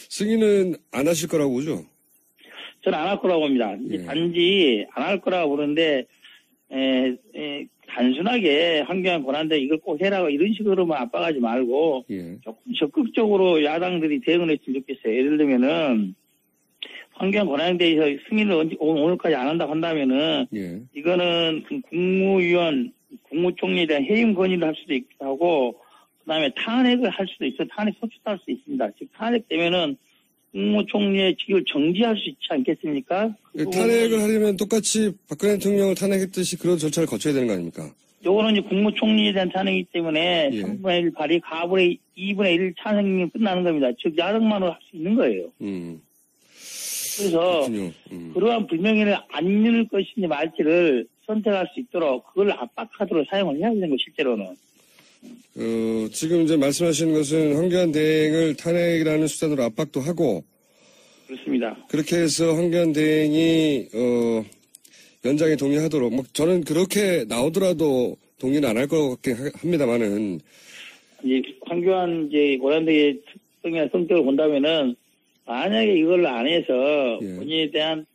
승인은 안 하실 거라고 보죠? 저는 안 할 거라고 봅니다. 예. 단지 안 할 거라고 보는데, 단순하게 황교안 권한대행 이걸 꼭 해라고 이런 식으로만 압박하지 말고, 예. 조금 적극적으로 야당들이 대응을 했으면 좋겠어요. 예를 들면은, 황교안 권한대행에서 승인을 오늘까지 안 한다고 한다면은, 예. 이거는 국무위원, 국무총리에 대한 해임 건의를 할 수도 있기도 하고, 그 다음에 탄핵을 할 수도 있어요. 탄핵 소추도 할 수 있습니다. 즉, 탄핵되면은 국무총리의 직위를 정지할 수 있지 않겠습니까? 탄핵을 하려면 똑같이 박근혜 대통령을 탄핵했듯이 그런 절차를 거쳐야 되는 거 아닙니까? 요거는 이제 국무총리에 대한 탄핵이기 때문에 예. 3분의 1 발의 2분의 1 탄핵이 끝나는 겁니다. 즉, 야당만으로 할 수 있는 거예요. 그래서 그렇군요. 그러한 불명예를 안 잃을 것인지 말지를 선택할 수 있도록 그걸 압박하도록 사용을 해야 되는 거 실제로는. 지금 이제 말씀하시는 것은 황교안 대행을 탄핵이라는 수단으로 압박도 하고, 그렇습니다. 그렇게 해서 황교안 대행이 연장에 동의하도록 저는 그렇게 나오더라도 동의는 안 할 것 같긴 합니다만은 이제 황교안 이제 원안대의 특성이나 성격을 본다면은 만약에 이걸 안 해서 예. 본인에 대한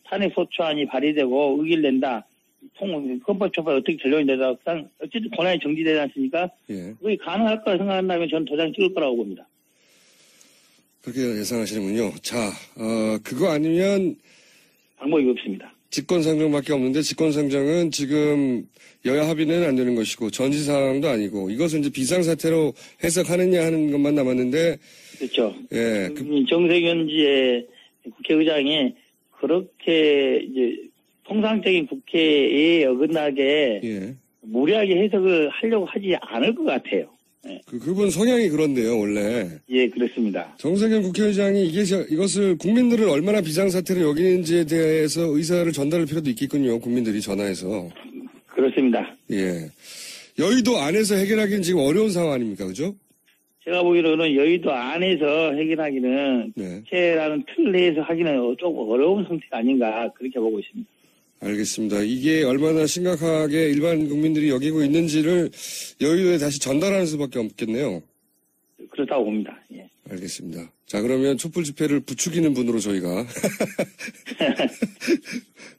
탄핵 소추안이 발의되고 의기를 낸다. 헌법재판 어떻게 결론이 되다. 어쨌든 권한이 정지되지 않습니까? 예. 그게 가능할 거라 생각한다면 저는 도장 찍을 거라고 봅니다. 그렇게 예상하시는군요. 자, 그거 아니면 방법이 없습니다. 직권상정밖에 없는데 직권상정은 지금 여야 합의는 안 되는 것이고 전시사항도 아니고 이것은 이제 비상사태로 해석하느냐 하는 것만 남았는데 그렇죠. 예. 정세균지의 국회의장이 그렇게 이제 통상적인 국회에 어긋나게 예. 무리하게 해석을 하려고 하지 않을 것 같아요. 예, 그분 성향이 그런데요, 원래. 예, 그렇습니다. 정세균 국회의장이 이것을 국민들을 얼마나 비상사태로 여기는지에 대해서 의사를 전달할 필요도 있겠군요, 국민들이 전화해서. 그렇습니다. 예. 여의도 안에서 해결하기는 지금 어려운 상황 아닙니까, 그죠? 제가 보기로는 여의도 안에서 해결하기는 네. 국회라는 틀 내에서 하기는 조금 어려운 상태가 아닌가 그렇게 보고 있습니다. 알겠습니다. 이게 얼마나 심각하게 일반 국민들이 여기고 있는지를 여의도에 다시 전달하는 수밖에 없겠네요. 그렇다고 봅니다. 예. 알겠습니다. 자, 그러면 촛불 집회를 부추기는 분으로 저희가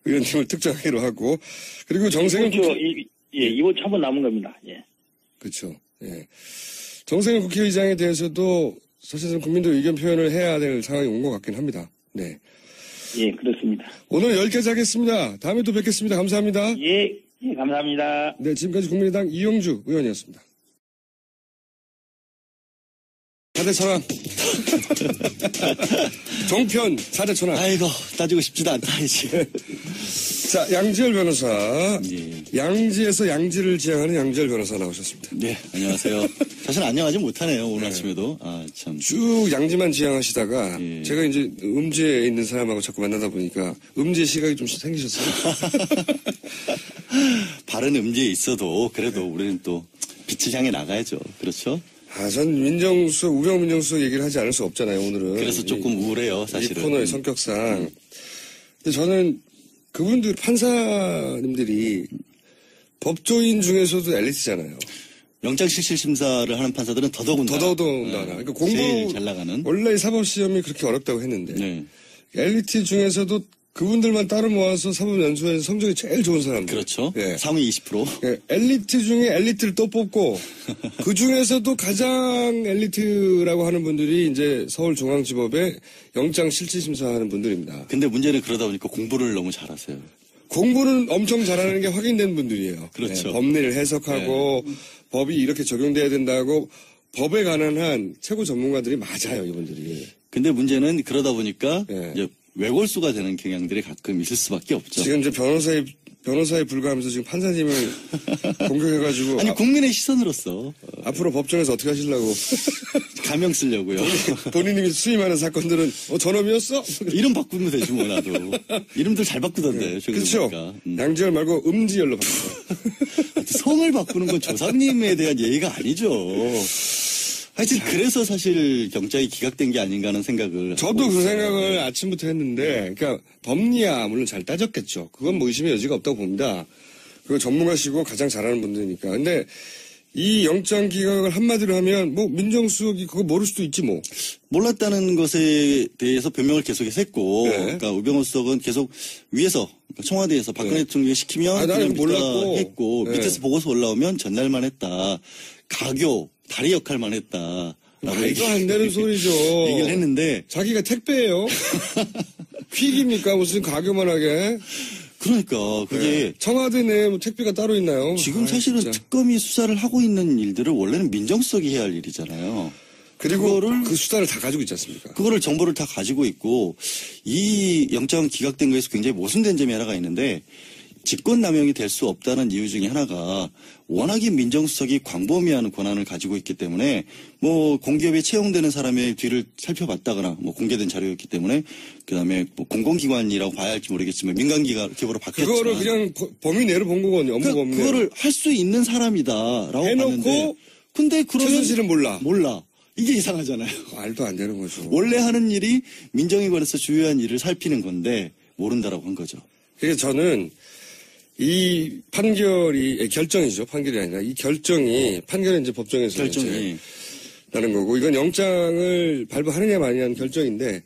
의원님을 특정하기로 하고, 그리고 정세균 이번 주 한 번 남은 겁니다. 예. 그렇죠. 예. 정세균 국회의장에 대해서도 사실은 국민들 의견 표현을 해야 될 상황이 온 것 같긴 합니다. 네. 예, 그렇습니다. 오늘 여기까지 하겠습니다. 다음에 또 뵙겠습니다. 감사합니다. 예, 감사합니다. 네, 지금까지 국민의당 이용주 의원이었습니다. 4대 천왕. 종편 4대 천왕. 아이고, 따지고 싶지도 않다, 이제. 자, 양지열 변호사. 예. 양지에서 양지를 지향하는 양지열 변호사 나오셨습니다. 네, 안녕하세요. 사실 안녕하지 못하네요, 오늘 아침에도. 참. 쭉 양지만 지향하시다가 예. 제가 이제 음지에 있는 사람하고 자꾸 만나다 보니까 음지의 시각이 좀 생기셨어요. 바른 음지에 있어도 그래도 우리는 또 빛을 향해 나가야죠. 그렇죠? 전 우병 민정수석 얘기를 하지 않을 수 없잖아요, 오늘은. 그래서 조금 우울해요, 사실은. 이 코너의 성격상. 근데 저는 그분들, 판사님들이 법조인 중에서도 엘리트잖아요. 영장실질심사를 하는 판사들은 더더군다나. 그러니까 제일 잘 나가는. 원래 사법시험이 그렇게 어렵다고 했는데. 네. 엘리트 중에서도 그분들만 따로 모아서 사법연수원에서 성적이 제일 좋은 사람들. 그렇죠. 예. 상위 20%. 예, 엘리트 중에 엘리트를 또 뽑고 그 중에서도 가장 엘리트라고 하는 분들이 이제 서울중앙지법에 영장 실질심사하는 분들입니다. 근데 문제는 그러다 보니까 공부를 너무 잘하세요. 공부는 엄청 잘하는 게 확인된 분들이에요. 그렇죠. 예, 법리를 해석하고 법이 이렇게 적용돼야 된다고 법에 관한 한 최고 전문가들이 맞아요, 이분들이. 근데 문제는 그러다 보니까 예. 이제 외골수가 되는 경향들이 가끔 있을 수밖에 없죠. 지금 이제 변호사에 불과하면서 지금 판사님을 공격해가지고 아니 국민의 시선으로서 앞으로 법정에서 어떻게 하시려고 가명 쓰려고요. 본인이 수임하는 사건들은 저놈이었어? 이름 바꾸면 되지 뭐 나도. 이름들 잘 바꾸던데요. 그렇죠. 보니까. 양지열 말고 음지열로 바꿔요. 성을 바꾸는 건 조상님에 대한 예의가 아니죠. 하여튼 그래서 사실 경찰이 기각된 게 아닌가 하는 생각을 저도 하고 그 있어요. 생각을 아침부터 했는데, 그러니까 법리야 물론 잘 따졌겠죠. 그건 뭐 의심의 여지가 없다고 봅니다. 그거 전문가시고 가장 잘하는 분들이니까. 근데 이 영장 기각을 한마디로 하면 뭐 민정수석이 그거 모를 수도 있지 뭐. 몰랐다는 것에 대해서 변명을 계속해서 했고, 네. 그러니까 우병우 수석은 계속 위에서 그러니까 청와대에서 박근혜 대통령이 시키면 나는 그냥 몰랐고. 했고 네. 밑에서 보고서 올라오면 전날만 했다. 가교 다리 역할만 했다. 말도 안 되는 소리죠. 얘기를 했는데 자기가 택배예요. 퀵입니까? 무슨 가교만 하게. 그러니까 그게 청와대 내에 뭐 택배가 따로 있나요? 지금 아이, 사실은 진짜. 특검이 수사를 하고 있는 일들을 원래는 민정수석이 해야 할 일이잖아요. 그리고 그거를- 그 수단을 다 가지고 있지 않습니까? 그거를 정보를 다 가지고 있고 이 영장 기각된 거에서 굉장히 모순된 점이 하나가 있는데 직권남용이 될 수 없다는 이유 중에 하나가 워낙에 민정수석이 광범위한 권한을 가지고 있기 때문에 뭐 공기업에 채용되는 사람의 뒤를 살펴봤다거나 뭐 공개된 자료였기 때문에 그다음에 뭐 공공기관이라고 봐야 할지 모르겠지만 민간기업으로 바뀌었지만 그거를 그냥 범위 내로 본 거거든요. 업무 범위 내로. 그거를 할 수 있는 사람이다라고 해놓고 봤는데 근데 그러면 최순실은 몰라. 이게 이상하잖아요. 말도 안 되는 거죠. 원래 하는 일이 민정에 관해서 주요한 일을 살피는 건데 모른다라고 한 거죠. 그래서 저는 이 결정이죠. 판결이 아니라 이 결정이 판결은 이제 법정에서 결정이 이제 나는 거고 이건 영장을 발부하느냐 마느냐는 결정인데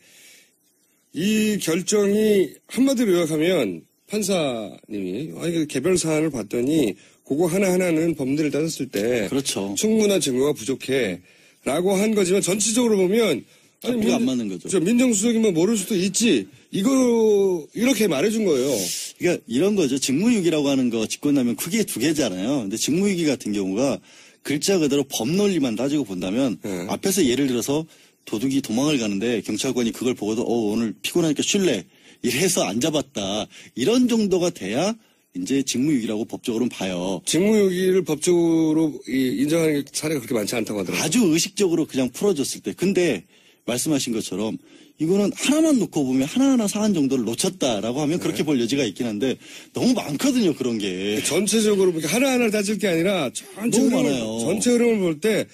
이 결정이 한마디로 요약하면 판사님이 이거 개별 사안을 봤더니 그거 하나하나는 법리를 따졌을 때 그렇죠. 충분한 증거가 부족해라고 한 거지만 전체적으로 보면 앞뒤가 안 맞는 거죠. 민정수석이면 모를 수도 있지. 이렇게 말해준 거예요. 그러니까 이런 거죠. 직무유기라고 하는 거 직권남용 크게 두 개잖아요. 근데 직무유기 같은 경우가 글자 그대로 법 논리만 따지고 본다면 네. 앞에서 예를 들어서 도둑이 도망을 가는데 경찰관이 그걸 보고도 오늘 피곤하니까 쉴래 이래서 안 잡았다. 이런 정도가 돼야 이제 직무유기라고 법적으로는 봐요. 직무유기를 법적으로 인정하는 사례가 그렇게 많지 않다고 하더라고요. 아주 의식적으로 그냥 풀어줬을 때. 근데 말씀하신 것처럼 이거는 하나만 놓고 보면 하나하나 사안 정도를 놓쳤다라고 하면 그렇게 볼 여지가 있긴 한데 너무 많거든요. 그런 게. 전체적으로 하나하나 따질 게 아니라 너무 많아요. 전체 흐름을 볼 때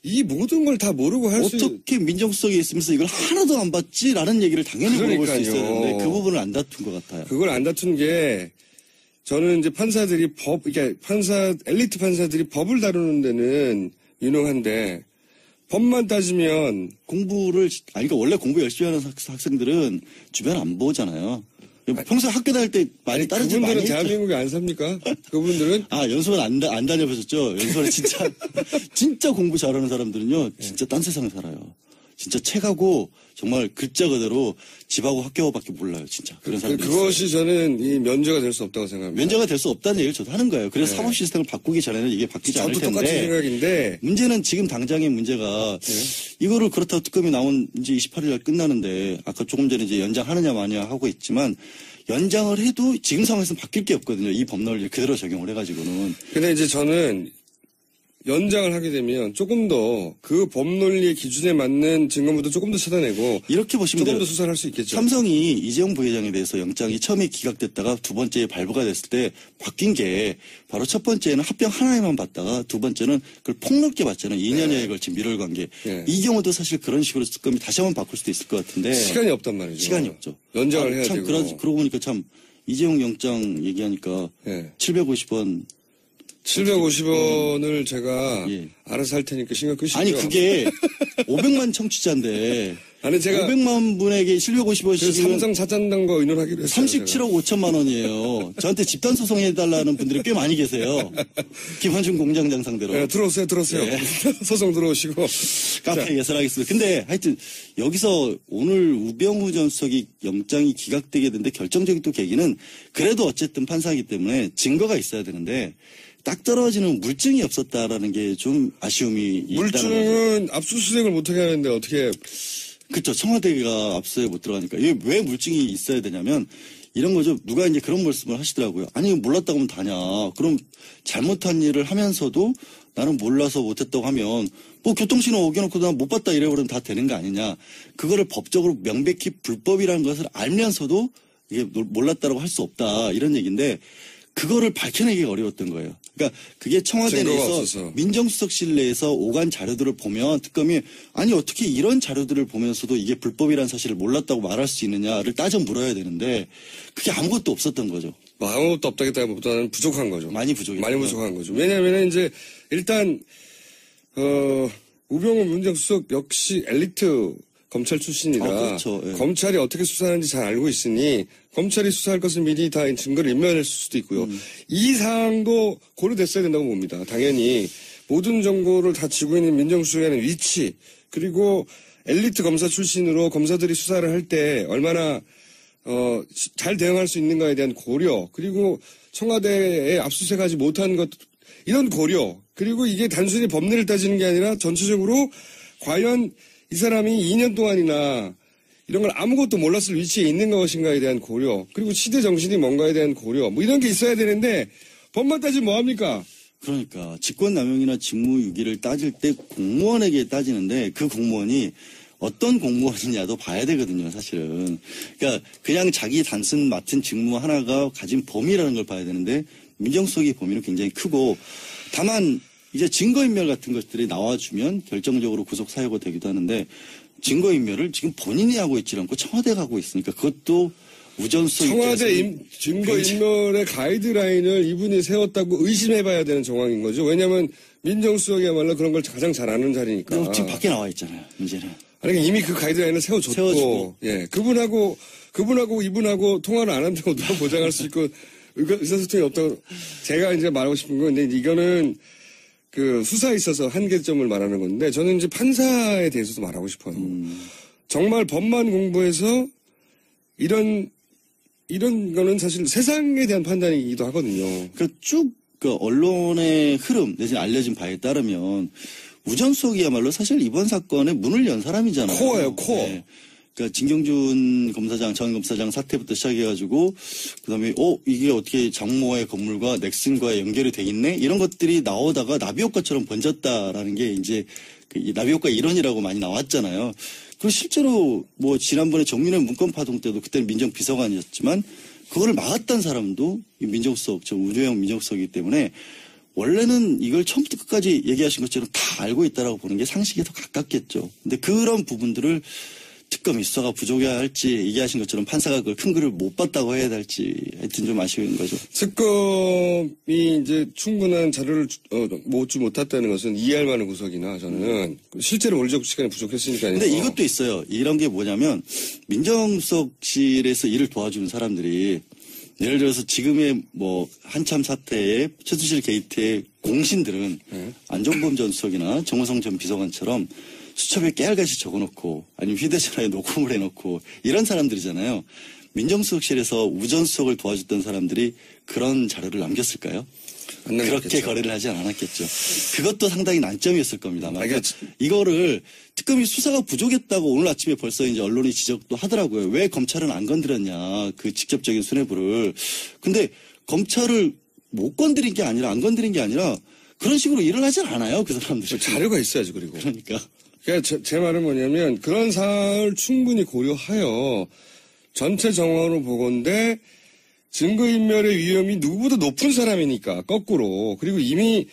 이 모든 걸 다 모르고 할 수 어떻게 민정수석이 있으면서 이걸 하나도 안 봤지라는 얘기를 당연히 물어볼 수 있어야 그러니까요. 되는데 그 부분을 안 다툰 것 같아요. 그걸 안 다툰 게 저는 이제 판사들이 엘리트 판사들이 법을 다루는 데는 유능한데 법만 따지면 그러니까 원래 공부 열심히 하는 학생들은 주변 안 보잖아요. 평소에 학교 다닐 때 많이 다른 집 많이 그분들은 했죠. 대한민국에 안 삽니까? 그분들은 연수원 안 다녀보셨죠? 연수원에 진짜 공부 잘하는 사람들은요, 진짜 딴 세상에 살아요. 진짜 책하고 정말 글자 그대로 집하고 학교밖에 몰라요, 진짜. 그런 사람들. 그것이 저는 이 면제가 될 수 없다고 생각합니다. 면제가 될 수 없다는 얘기를 저도 하는 거예요. 그래서 사법 시스템을 바꾸기 전에는 이게 바뀌지 않을 저도 텐데. 똑같은 생각인데 문제는 지금 당장의 문제가 이거를 그렇다고 특검이 나온 이제 28일 날 끝나는데 아까 조금 전에 이제 연장하느냐 마냐 하고 있지만 연장을 해도 지금 상황에서는 바뀔 게 없거든요. 이 법론을 그대로 적용을 해가지고는. 근데 이제 저는 연장을 하게 되면 조금 더 그 법논리의 기준에 맞는 증거물도 조금 더 찾아내고 이렇게 보시면 조금 돼요. 더 수사를 할 수 있겠죠. 삼성이 이재용 부회장에 대해서 영장이 처음에 기각됐다가 두 번째에 발부가 됐을 때 바뀐 게 바로 첫 번째는 합병 하나에만 받다가 두 번째는 그걸 폭넓게 받잖아요. 2년여에 걸친 밀월 관계. 네. 이 경우도 사실 그런 식으로 특검이 다시 한번 바꿀 수도 있을 것 같은데. 시간이 없단 말이죠. 시간이 없죠. 연장을 해야 참 되고. 그러고 보니까 참 이재용 영장 얘기하니까 네. 750원 750원을 제가 예. 알아서 할 테니까 신경 끄시고요. 아니 그게 500만 청취자인데 아니 제가 500만 분에게 그 750원씩은 삼성 사장단과 의논하기로 했어요. 37억 5천만 원이에요. 저한테 집단 소송해달라는 분들이 꽤 많이 계세요. 김환중 공장장 상대로. 네, 들어오세요. 네. 소송 들어오시고. 카페 예설하겠습니다. 근데 하여튼 여기서 오늘 우병우 전 수석이 영장이 기각되게 된데 결정적인 또 계기는 그래도 어쨌든 판사이기 때문에 증거가 있어야 되는데 딱 떨어지는 물증이 없었다라는 게 좀 아쉬움이 있다는 거죠. 물증은 압수수색을 못하게 하는데 어떻게. 그렇죠. 청와대가 압수에 못 들어가니까. 이게 왜 물증이 있어야 되냐면 이런 거죠. 누가 이제 그런 말씀을 하시더라고요. 아니 몰랐다고 하면 다냐. 그럼 잘못한 일을 하면서도 나는 몰라서 못했다고 하면 뭐 교통신호 어겨놓고 난 못 봤다 이래버리면 다 되는 거 아니냐. 그거를 법적으로 명백히 불법이라는 것을 알면서도 이게 몰랐다라고 할 수 없다. 이런 얘기인데 그거를 밝혀내기가 어려웠던 거예요. 그러니까 그게 청와대 내에서 민정수석실 내에서 오간 자료들을 보면 특검이 아니 어떻게 이런 자료들을 보면서도 이게 불법이라는 사실을 몰랐다고 말할 수 있느냐를 따져 물어야 되는데 그게 아무것도 없었던 거죠. 아무것도 없다기보다는 부족한 거죠. 많이 부족했죠. 많이 부족한 거죠. 왜냐하면 이제 일단 우병우 민정수석 역시 엘리트 검찰 출신이라 그렇죠. 예. 검찰이 어떻게 수사하는지 잘 알고 있으니 검찰이 수사할 것을 미리 다 증거를 인멸했을 수도 있고요. 이 사항도 고려됐어야 된다고 봅니다. 당연히 모든 정보를 다 쥐고 있는 민정수석에 하는 위치 그리고 엘리트 검사 출신으로 검사들이 수사를 할 때 얼마나 잘 대응할 수 있는가에 대한 고려 그리고 청와대에 압수수색하지 못한 것 이런 고려 그리고 이게 단순히 법리를 따지는 게 아니라 전체적으로 과연 이 사람이 2년 동안이나 이런 걸 아무것도 몰랐을 위치에 있는 것인가에 대한 고려 그리고 시대 정신이 뭔가에 대한 고려 뭐 이런 게 있어야 되는데 법만 따지면 뭐합니까? 그러니까 직권남용이나 직무유기를 따질 때 공무원에게 따지는데 그 공무원이 어떤 공무원이냐도 봐야 되거든요, 사실은. 그러니까 그냥 자기 단순 맡은 직무 하나가 가진 범위라는 걸 봐야 되는데 민정수석의 범위는 굉장히 크고 다만 이제 증거인멸 같은 것들이 나와주면 결정적으로 구속 사유가 되기도 하는데 증거인멸을 지금 본인이 하고 있지 않고 청와대가 하고 있으니까 그것도 우전수석 청와대 증거인멸의 가이드라인을 이분이 세웠다고 의심해봐야 되는 정황인 거죠. 왜냐하면 민정수석이야말로 그런 걸 가장 잘 아는 자리니까. 지금 밖에 나와 있잖아요. 문제는. 아니 이미 그 가이드라인을 세워주고. 예, 그분하고 이분하고 통화를 안 한다고 누가 보장할 수 있고 의사소통이 없다고 제가 이제 말하고 싶은 건 근데 이거는 그 수사에 있어서 한계점을 말하는 건데 저는 이제 판사에 대해서도 말하고 싶어요. 정말 법만 공부해서 이런 거는 사실 세상에 대한 판단이기도 하거든요. 그 언론의 흐름 내지는 알려진 바에 따르면 우전수석이야말로 사실 이번 사건에 문을 연 사람이잖아요. 코어예요, 코어. 네. 그러니까 진경준 검사장, 전 검사장 사태부터 시작해가지고 그다음에 이게 어떻게 장모의 건물과 넥슨과 연결이 돼 있네 이런 것들이 나오다가 나비 효과처럼 번졌다라는 게 이제 이 나비 효과 이론이라고 많이 나왔잖아요. 그리고 실제로 뭐 지난번에 정윤회 문건 파동 때도 그때는 민정비서관이었지만 그거를 막았던 사람도 이 민정수석, 우주영 민정수석이기 때문에 원래는 이걸 처음부터 끝까지 얘기하신 것처럼 다 알고 있다라고 보는 게 상식에 더 가깝겠죠. 근데 그런 부분들을 특검이 수사가 부족해야 할지 얘기하신 것처럼 판사가 그걸 큰 글을 못 봤다고 해야 할지 하여튼 좀 아쉬운 거죠. 특검이 이제 충분한 자료를 모으지 못했다는 것은 이해할 만한 구석이나 저는 실제로 원리적 시간이 부족했으니까요. 근데 이것도 있어요. 이런 게 뭐냐면 민정수석실에서 일을 도와주는 사람들이 예를 들어서 지금의 뭐 한참 사태의 최순실 게이트의 공신들은 안종범 전 수석이나 정호성 전 비서관처럼 수첩에 깨알같이 적어놓고 아니면 휴대전화에 녹음을 해놓고 이런 사람들이잖아요. 민정수석실에서 우전수석을 도와줬던 사람들이 그런 자료를 남겼을까요? 그렇게 거래를 하진 않았겠죠. 그것도 상당히 난점이었을 겁니다. 이거를 특검이 수사가 부족했다고 오늘 아침에 벌써 이제 언론이 지적도 하더라고요. 왜 검찰은 안 건드렸냐. 그 직접적인 수뇌부를. 근데 검찰을 못 건드린 게 아니라 안 건드린 게 아니라 그런 식으로 일을 하진 않아요. 그 사람들이. 자료가 있어야죠. 그리고. 그러니까 제 말은 뭐냐면 그런 사안을 충분히 고려하여 전체 정황으로 보건대 증거인멸의 위험이 누구보다 높은 사람이니까 거꾸로 그리고 이미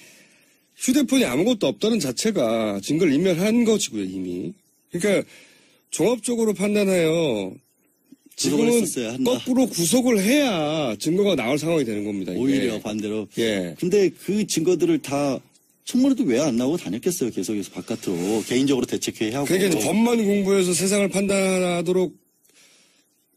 휴대폰이 아무것도 없다는 자체가 증거를 인멸한 것이고요 이미. 그러니까 종합적으로 판단하여 지금은 거꾸로 구속을 해야 증거가 나올 상황이 되는 겁니다. 이게. 오히려 반대로. 예. 근데 그 증거들을 다 청문회도 왜 안 나오고 다녔겠어요. 계속해서 바깥으로 개인적으로 대책회의하고. 그러니까 이제 법만 공부해서 세상을 판단하도록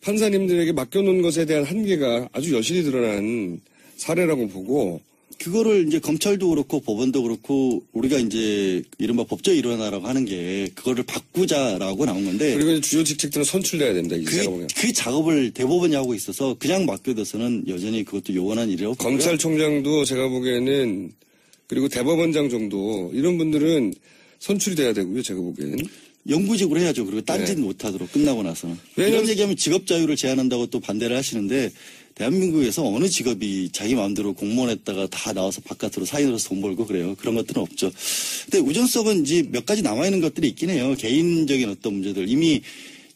판사님들에게 맡겨놓은 것에 대한 한계가 아주 여실히 드러난 사례라고 보고. 그거를 이제 검찰도 그렇고 법원도 그렇고 우리가 이제 이른바 법조 일원화라고 하는 게 그거를 바꾸자라고 나온 건데. 그리고 이제 주요 직책들은 선출돼야 됩니다. 그 작업을 대법원이 하고 있어서 그냥 맡겨둬서는 여전히 그것도 요원한 일이라고. 검찰총장도 제가 보기에는 그리고 대법원장 정도 이런 분들은 선출이 돼야 되고요. 제가 보기에는. 영구직으로 해야죠. 그리고 딴짓 못하도록 끝나고 나서는. 이런 얘기하면 직업 자유를 제한한다고 또 반대를 하시는데 대한민국에서 어느 직업이 자기 마음대로 공무원했다가 다 나와서 바깥으로 사인으로서 돈 벌고 그래요. 그런 것들은 없죠. 근데 우전수석은 이제 몇 가지 남아있는 것들이 있긴 해요. 개인적인 어떤 문제들. 이미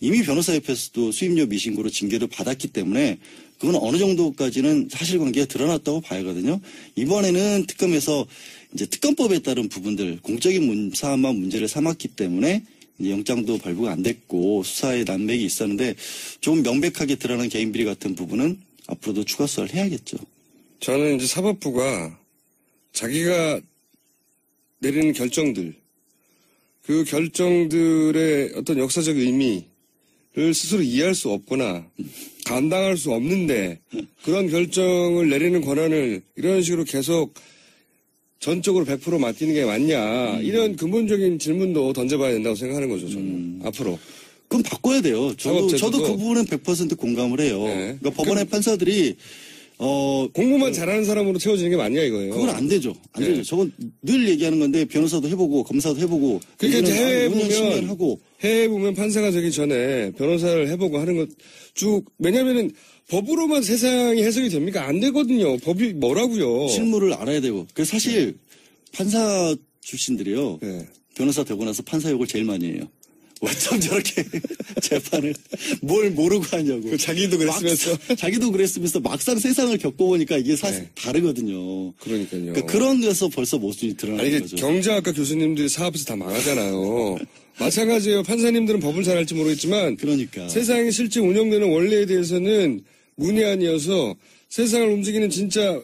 변호사협회에서도 수임료 미신고로 징계를 받았기 때문에 그건 어느 정도까지는 사실관계가 드러났다고 봐야거든요. 이번에는 특검에서 이제 특검법에 따른 부분들 공적인 사안만 문제를 삼았기 때문에 이제 영장도 발부가 안 됐고 수사에 난맥이 있었는데 좀 명백하게 드러난 개인 비리 같은 부분은 앞으로도 추가 수사를 해야겠죠. 저는 이제 사법부가 자기가 내리는 결정들, 그 결정들의 어떤 역사적 의미를 스스로 이해할 수 없거나 감당할 수 없는데 그런 결정을 내리는 권한을 이런 식으로 계속 전적으로 100% 맡기는 게 맞냐 이런 근본적인 질문도 던져봐야 된다고 생각하는 거죠. 저는 앞으로. 그럼 바꿔야 돼요. 저도 그 부분은 100% 공감을 해요. 네. 그러니까 법원의 판사들이 공부만 잘하는 사람으로 채워지는 게 맞냐 이거예요. 그건 안 되죠. 안 되죠. 저건 늘 얘기하는 건데 변호사도 해보고 검사도 해보고. 그러니까 해외에 보면 하고. 판사가 되기 전에 변호사를 해보고 하는 것 쭉 왜냐면은 법으로만 세상이 해석이 됩니까? 안 되거든요. 법이 뭐라고요. 실무를 알아야 되고. 그래서 사실 판사 출신들이요. 네. 변호사 되고 나서 판사 욕을 제일 많이 해요. 어쩜 저렇게 재판을 뭘 모르고 하냐고. 자기도 그랬으면서. 자기도 그랬으면서 막상 세상을 겪어보니까 이게 사실 네. 다르거든요. 그러니까요. 그러니까 그런 데서 벌써 모순이 드러나는 아니, 거죠. 경제학과 교수님들이 사업에서 다 망하잖아요. 마찬가지예요. 판사님들은 법을 잘 알지 모르겠지만 그러니까. 세상이 실제 운영되는 원리에 대해서는 문외한이어서 세상을 움직이는 진짜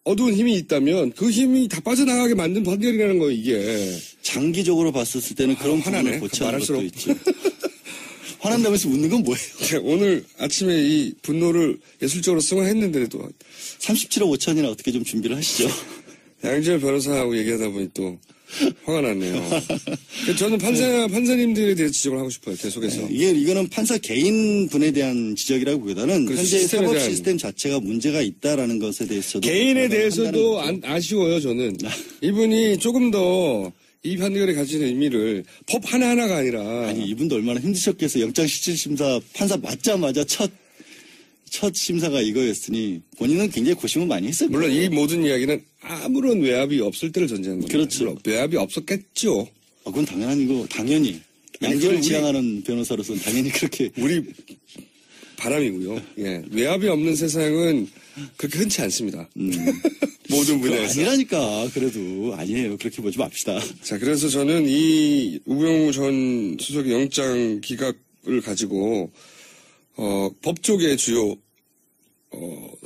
어두운 힘이 있다면 그 힘이 다 빠져나가게 만든 판결이라는 거예요, 이게. 장기적으로 봤을 때는 그런 화나네. 부분을 고치는 것도 말할수록. 있죠. 화난다면서 웃는 건 뭐예요? 오늘 아침에 이 분노를 예술적으로 승화했는데도 37억 5천이나 어떻게 좀 준비를 하시죠. 양지열 변호사하고 얘기하다 보니 또 화가 났네요. 저는 판사님들에 대해서 지적을 하고 싶어요, 계속해서. 이거는 판사 개인 분에 대한 지적이라기보다는 그렇죠. 현재 시스템에 사법 대한. 시스템 자체가 문제가 있다라는 것에 대해서도 개인에 판단을 대해서도 한다는 거죠. 아쉬워요, 저는. 이분이 조금 더 이 판결에 가지는 의미를 법 하나하나가 아니라. 아니 이분도 얼마나 힘드셨겠어요. 영장실질심사 판사 맞자마자 첫 심사가 이거였으니 본인은 굉장히 고심을 많이 했을 물론 거예요. 이 모든 이야기는 아무런 외압이 없을 때를 전제한 겁니다. 그렇죠. 물론 외압이 없었겠죠. 그건 당연한 거 당연히 아니, 양지를 그건 지향하는 변호사로서는 당연히 그렇게 우리 바람이고요. 예. 외압이 없는 세상은 그렇게 흔치 않습니다. 모든 분야에서. 아니라니까 그래도 아니에요. 그렇게 보지 맙시다. 자, 그래서 저는 이 우병우 전 수석의 영장 기각을 가지고 법 쪽의 주요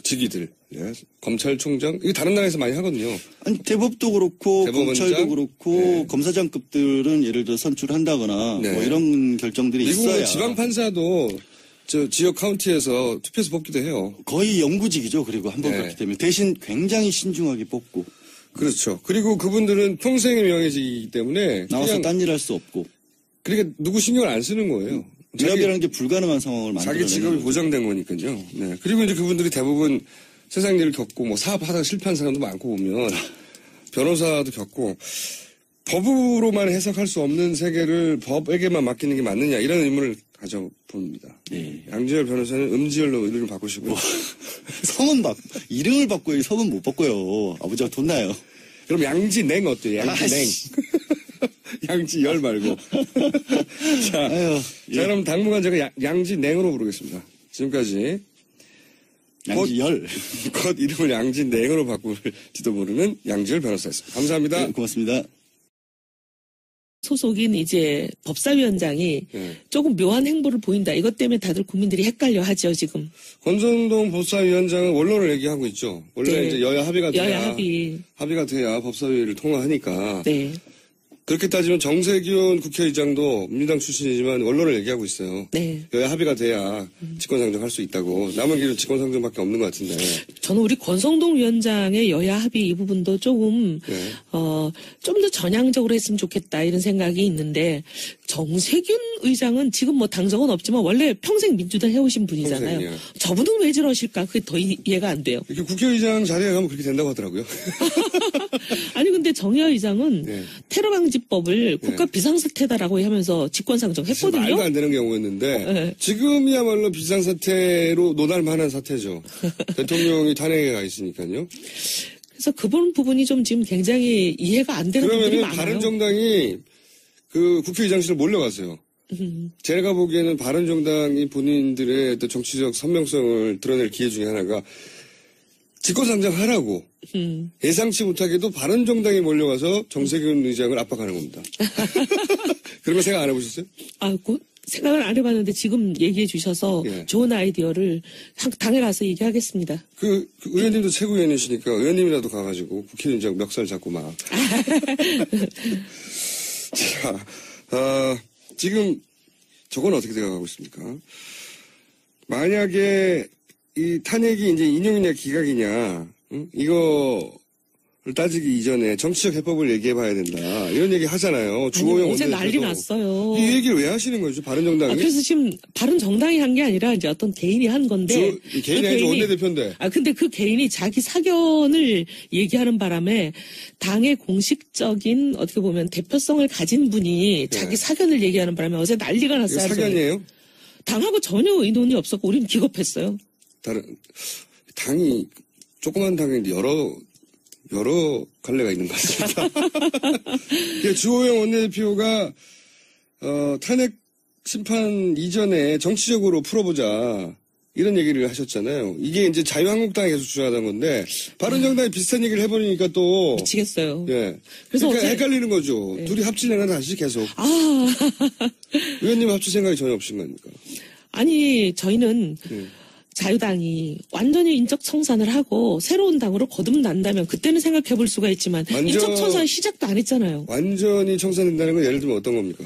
직위들, 예. 검찰총장, 이게 다른 나라에서 많이 하거든요. 아니 대법도 그렇고 대법원장? 검찰도 그렇고 네. 검사장급들은 예를 들어 선출한다거나 네. 뭐 이런 결정들이 미국의 있어야 지방 판사도 저 지역 카운티에서 투표해서 뽑기도 해요. 거의 영구직이죠. 그리고 한 번 네. 그렇기 때문에 대신 굉장히 신중하게 뽑고 그렇죠. 그리고 그분들은 평생의 명예직이기 때문에 나와서 그냥 딴 일 할 수 없고 그러니까 누구 신경을 안 쓰는 거예요. 외압이라는 게 불가능한 상황을 자기 만들어내는 직업이 거죠. 보장된 거니까요. 네. 그리고 이제 그분들이 대부분 세상 일을 겪고 뭐 사업하다가 실패한 사람도 많고 보면 변호사도 겪고 법으로만 해석할 수 없는 세계를 법에게만 맡기는 게 맞느냐 이런 의문을 가져봅니다. 네. 양지열 변호사는 음지열로 이름을 바꾸시고요. 성은 이름을 바꿔요. 성은 못 바꿔요. 아버지가 돈 나요. 그럼 양지냉 어때요? 양지냉. 아이씨. 양지열 말고. 자, 아유, 예. 자, 그럼 당분간 제가 양지냉으로 부르겠습니다. 지금까지 양지열. 곧 이름을 양진냉으로 바꿀지도 모르는 양지열 변호사였습니다. 감사합니다. 네, 고맙습니다. 소속인 이제 법사위원장이 네. 조금 묘한 행보를 보인다. 이것 때문에 다들 국민들이 헷갈려 하죠, 지금. 권성동 법사위원장은 원론을 얘기하고 있죠. 원래 네. 이제 여야 합의가 돼야 여야 합의. 합의가 돼야 법사위를 통과하니까 네. 그렇게 따지면 정세균 국회의장도 민주당 출신이지만 원론을 얘기하고 있어요. 네. 여야 합의가 돼야 직권상정할 수 있다고. 남은 길은 직권상정밖에 없는 것 같은데. 저는 우리 권성동 위원장의 여야 합의 이 부분도 조금, 네. 좀 더 전향적으로 했으면 좋겠다 이런 생각이 있는데, 정세균 의장은 지금 뭐 당적은 없지만 원래 평생 민주당 해오신 분이잖아요. 평생이요. 저분은 왜 저러실까? 그게 더 이해가 안 돼요. 이렇게 국회의장 자리에 가면 그렇게 된다고 하더라고요. 아니, 근데 정의화 의장은 네. 테러 방지법을 국가 비상사태다라고 하면서 직권상정 사실 했거든요. 말도 안 되는 경우였는데 네. 지금이야말로 비상사태로 논할만한 사태죠. 대통령이 탄핵에 가 있으니까요. 그래서 그런 부분이 좀 지금 굉장히 이해가 안 되는 부분이 그러면은 많아요. 바른정당이 그 국회의장실을 몰려갔어요. 제가 보기에는 바른정당이 본인들의 또 정치적 선명성을 드러낼 기회 중에 하나가 직권상정하라고 예상치 못하게도 바른정당이 몰려가서 정세균 의장을 압박하는 겁니다. 그런 거 생각 안 해보셨어요? 아, 생각을 안 해봤는데 지금 얘기해 주셔서 예. 좋은 아이디어를 당에 가서 얘기하겠습니다. 그 의원님도 최고위원이시니까 의원님이라도 가가지고 국회의장 멱살 잡고 막. 자, 지금 저건 어떻게 돼가고 있습니까? 만약에 이 탄핵이 이제 인용이냐 기각이냐, 응? 이거를 따지기 이전에 정치적 해법을 얘기해봐야 된다. 이런 얘기 하잖아요. 주호영 어제 난리 원내대표도. 났어요. 이 얘기를 왜 하시는 거죠? 바른정당이? 그래서 지금 바른 정당이 한 게 아니라 이제 어떤 개인이 한 건데. 개인이 아니죠. 원내대표인데. 근데 그 개인이 자기 사견을 얘기하는 바람에 당의 공식적인 어떻게 보면 대표성을 가진 분이 자기 사견을 얘기하는 바람에 어제 난리가 이거 났어요. 사견이에요? 당하고 전혀 의논이 없었고 우리는 기겁했어요. 당이 조그만 당인데 여러 갈래가 있는 것 같습니다. 주호영 원내대표가 탄핵 심판 이전에 정치적으로 풀어보자. 이런 얘기를 하셨잖아요. 이게 이제 자유한국당이 계속 주장하던 건데, 바른정당이 비슷한 얘기를 해버리니까 또. 미치겠어요. 예. 그래서 그러니까 어제- 헷갈리는 거죠. 둘이 합치려나 다시 계속. 아, 의원님 합칠 생각이 전혀 없으신 거니까. 아니, 저희는 예. 자유당이 완전히 인적 청산을 하고 새로운 당으로 거듭난다면 그때는 생각해 볼 수가 있지만 완전- 인적 청산 시작도 안 했잖아요. 완전히 청산된다는 건 예를 들면 어떤 겁니까?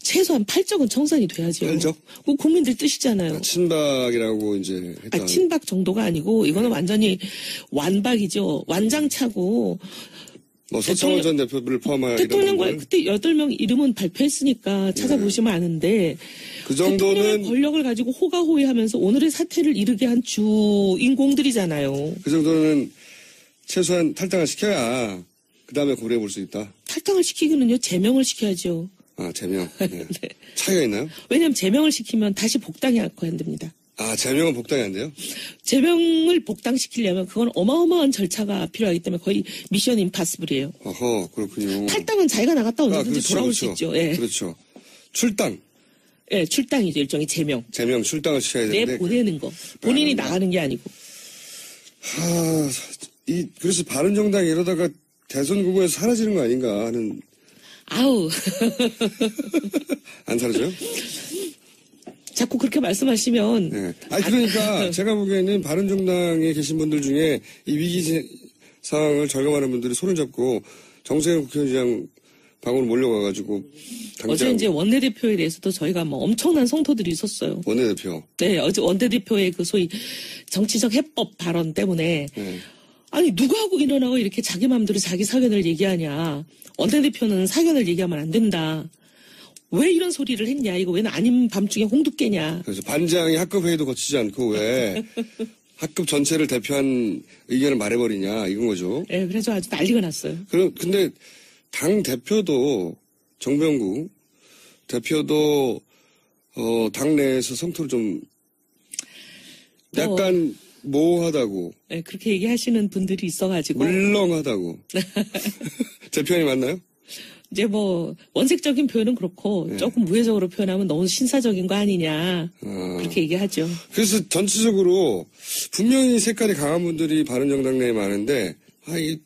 최소한 8적은 청산이 돼야죠. 8적? 그 국민들 뜻이잖아요. 친박이라고 이제 했다. 친박 정도가 아니고 이거는 완전히 완박이죠. 완장차고 뭐 서청원 전 대표를 포함한 이런 대통령과 분들. 그때 8명 이름은 발표했으니까 찾아보시면 아는데 그 대통령의 정도는 권력을 가지고 호가호위하면서 오늘의 사태를 이르게 한 주인공들이잖아요. 그 정도는 최소한 탈당을 시켜야 그 다음에 고려해 볼 수 있다. 탈당을 시키기는요 제명을 시켜야죠. 아, 제명. 네. 차이가 있나요? 왜냐하면 제명을 시키면 다시 복당이 않고 안 됩니다. 아, 제명은 복당이 안 돼요? 제명을 복당시키려면 그건 어마어마한 절차가 필요하기 때문에 거의 미션 임파서블이에요. 어허, 그렇군요. 탈당은 자기가 나갔다 언제든지 그렇죠, 돌아올 그렇죠. 수 있죠. 예. 그렇죠. 출당. 예, 출당이죠. 일종의 제명. 제명, 출당을 시켜야 되는데. 내보내는 거. 본인이 아, 나가는 게 아니고. 그래서 바른정당이 이러다가 대선 구구에서 사라지는 거 아닌가 하는. 아우. 안 사라져요? 자꾸 그렇게 말씀하시면. 네. 아니, 그러니까 제가 보기에는 바른정당에 계신 분들 중에 이 위기 상황을 절감하는 분들이 손을 잡고 정세현 국회의장 방으로 몰려가가지고 당장 어제 이제 원내대표에 대해서도 저희가 뭐 엄청난 성토들이 있었어요. 원내대표. 네, 어제 원내대표의 그 소위 정치적 해법 발언 때문에. 네. 아니, 누가 하고 일어나고 이렇게 자기 마음대로 자기 사견을 얘기하냐. 원내대표는 사견을 얘기하면 안 된다. 왜 이런 소리를 했냐. 이거 왜 아닌 밤중에 홍두깨냐. 그래서 반장이 학급 회의도 거치지 않고 왜 학급 전체를 대표한 의견을 말해버리냐 이건 거죠. 네, 그래서 아주 난리가 났어요. 근데 당 대표도 정병구 대표도 당 내에서 성토를 좀 약간 모호하다고 네, 그렇게 얘기하시는 분들이 있어가지고. 물렁하다고 제 표현이 맞나요? 이제 뭐 원색적인 표현은 그렇고 조금 우회적으로 표현하면 너무 신사적인 거 아니냐. 그렇게 얘기하죠. 그래서 전체적으로 분명히 색깔이 강한 분들이 바른정당 내에 많은데 이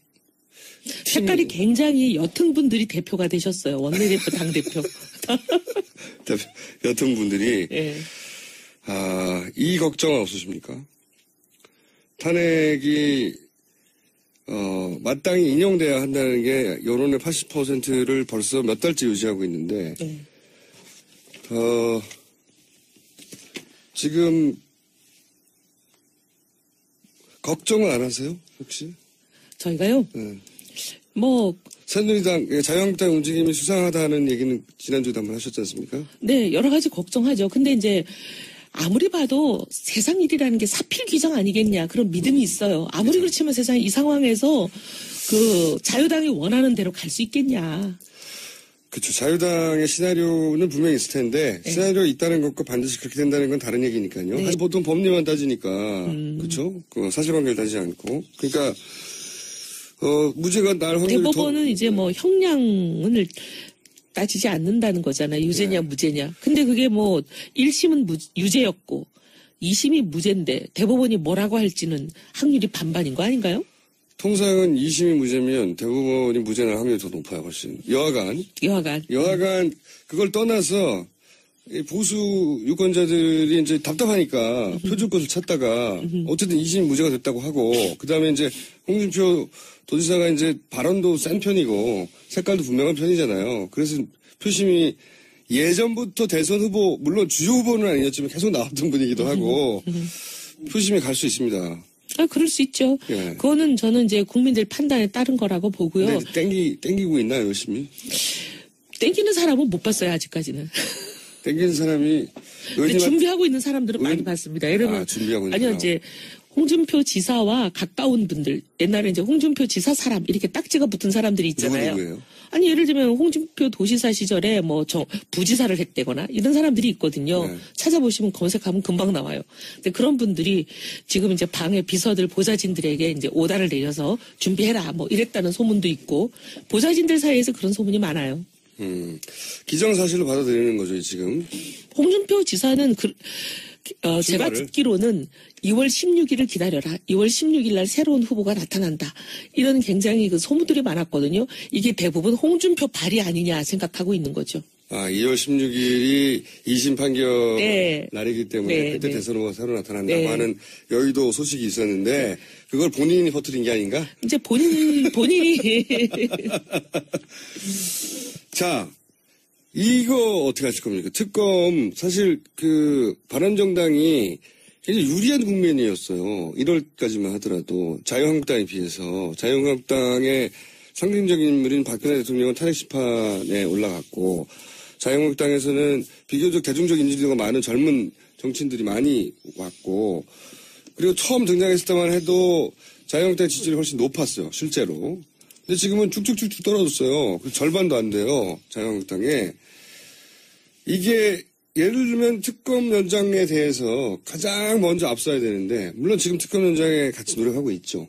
색깔이 굉장히 옅은 분들이 대표가 되셨어요. 원내대표, 당대표. 여튼 분들이 예. 이 걱정은 없으십니까? 탄핵이 마땅히 인용돼야 한다는 게 여론의 80%를 벌써 몇 달째 유지하고 있는데 네. 지금 걱정은 안 하세요? 혹시? 저희가요. 네. 뭐 새누리당, 자유한국당 움직임이 수상하다는 얘기는 지난주에도 한번 하셨지 않습니까? 네, 여러 가지 걱정하죠. 근데 이제 아무리 봐도 세상 일이라는 게 사필귀정 아니겠냐 그런 믿음이 있어요. 아무리 그렇지만 세상에 이 상황에서 그 자유당이 원하는 대로 갈 수 있겠냐. 그렇죠. 자유당의 시나리오는 분명히 있을 텐데 시나리오 있다는 것과 반드시 그렇게 된다는 건 다른 얘기니까요. 네. 사실 보통 법리만 따지니까 그렇죠. 그 사실관계를 따지지 않고 그러니까 무죄가 날 확률이 대법원은 이제 뭐 형량을 따지지 않는다는 거잖아요. 유죄냐 무죄냐. 근데 그게 뭐 1심은 유죄였고 2심이 무죄인데 대법원이 뭐라고 할지는 확률이 반반인 거 아닌가요? 통상은 2심이 무죄면 대법원이 무죄 날 확률이 더 높아요. 훨씬. 여하간 그걸 떠나서 이 보수 유권자들이 이제 답답하니까 표준권을 찾다가 어쨌든 2심이 무죄가 됐다고 하고 그다음에 이제 홍준표 도지사가 이제 발언도 센 편이고 색깔도 분명한 편이잖아요. 그래서 표심이 예전부터 대선 후보 물론 주요 후보는 아니었지만 계속 나왔던 분이기도 하고 표심이 갈 수 있습니다. 그럴 수 있죠. 예. 그거는 저는 이제 국민들 판단에 따른 거라고 보고요. 근데 땡기고 있나요, 열심히? 땡기는 사람은 못 봤어요, 아직까지는. 땡기는 사람이 근데 준비하고 있는 사람들은 많이 봤습니다. 예를 들면 준비하고 있는 아니요, 사람. 이제 홍준표 지사와 가까운 분들, 옛날에 이제 홍준표 지사 사람 이렇게 딱지가 붙은 사람들이 있잖아요. 누구예요? 아니 예를 들면 홍준표 도지사 시절에 뭐 부지사를 했대거나 이런 사람들이 있거든요. 네. 찾아보시면 검색하면 금방 나와요. 근데 그런 분들이 지금 이제 방해 비서들 보좌진들에게 이제 오다를 내려서 준비해라 뭐 이랬다는 소문도 있고 보좌진들 사이에서 그런 소문이 많아요. 기정사실로 받아들이는 거죠, 지금. 홍준표 지사는 제가 출마를? 듣기로는 2월 16일을 기다려라. 2월 16일 날 새로운 후보가 나타난다. 이런 굉장히 소문들이 많았거든요. 이게 대부분 홍준표 발이 아니냐 생각하고 있는 거죠. 2월 16일이 2심 판결 네. 날이기 때문에 네, 그때 네. 대선 후보가 새로 나타난다고 네. 하는 여의도 소식이 있었는데 그걸 본인이 퍼뜨린 게 아닌가? 이제 본인이 자, 이거 어떻게 하실 겁니까? 특검, 사실 바른정당이 굉장히 유리한 국면이었어요. 1월까지만 하더라도. 자유한국당에 비해서. 자유한국당의 상징적인 인물인 박근혜 대통령은 탄핵심판에 올라갔고, 자유한국당에서는 비교적 대중적 인지도가 많은 젊은 정치인들이 많이 왔고, 그리고 처음 등장했을 때만 해도 자유한국당 지지율이 훨씬 높았어요. 실제로. 근데 지금은 쭉쭉쭉쭉 떨어졌어요. 절반도 안 돼요. 자유한국당에. 이게 예를 들면 특검 연장에 대해서 가장 먼저 앞서야 되는데 물론 지금 특검 연장에 같이 노력하고 있죠.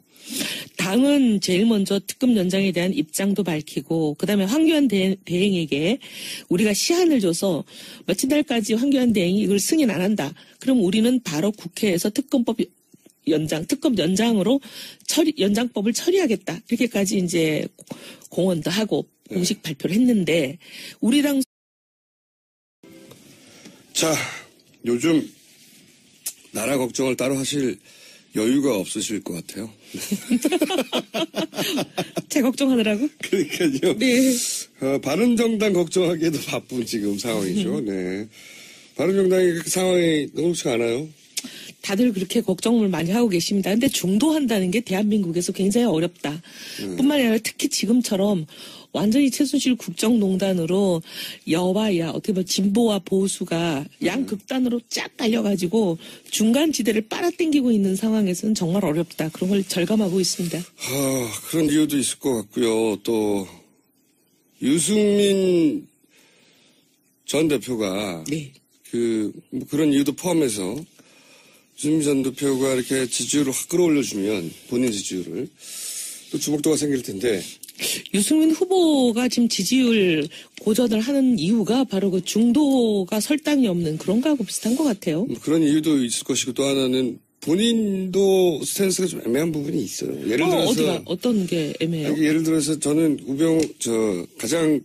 당은 제일 먼저 특검 연장에 대한 입장도 밝히고 그다음에 황교안 대행에게 우리가 시한을 줘서 며칠 날까지 황교안 대행이 이걸 승인 안 한다. 그럼 우리는 바로 국회에서 특검 연장으로 연장법을 처리하겠다. 이렇게까지 이제 공언도 하고 공식 발표를 했는데 우리랑 자, 요즘 나라 걱정을 따로 하실 여유가 없으실 것 같아요. 제 걱정하느라고? 그러니까요. 네. 바른정당 걱정하기에도 바쁜 지금 상황이죠. 네. 바른정당이 그 상황이 녹록지가 않아요. 다들 그렇게 걱정을 많이 하고 계십니다. 근데 중도한다는 게 대한민국에서 굉장히 어렵다. 뿐만 아니라 특히 지금처럼 완전히 최순실 국정농단으로 여와야 어떻게 보면 진보와 보수가 양극단으로 쫙 갈려가지고 중간지대를 빨아당기고 있는 상황에서는 정말 어렵다. 그런 걸 절감하고 있습니다. 그런 이유도 있을 것 같고요. 또 유승민 전 대표가 네. 뭐 그런 이유도 포함해서 유승민 전 대표가 이렇게 지지율을 확 끌어올려주면 본인 지지율을 또 주목도가 생길 텐데 유승민 후보가 지금 지지율 고전을 하는 이유가 바로 그 중도가 설당이 없는 그런 거하고 비슷한 것 같아요. 뭐 그런 이유도 있을 것이고 또 하나는 본인도 스탠스가 좀 애매한 부분이 있어요. 예를 들어서 어떤 게 애매해요? 예를 들어서 저는 가장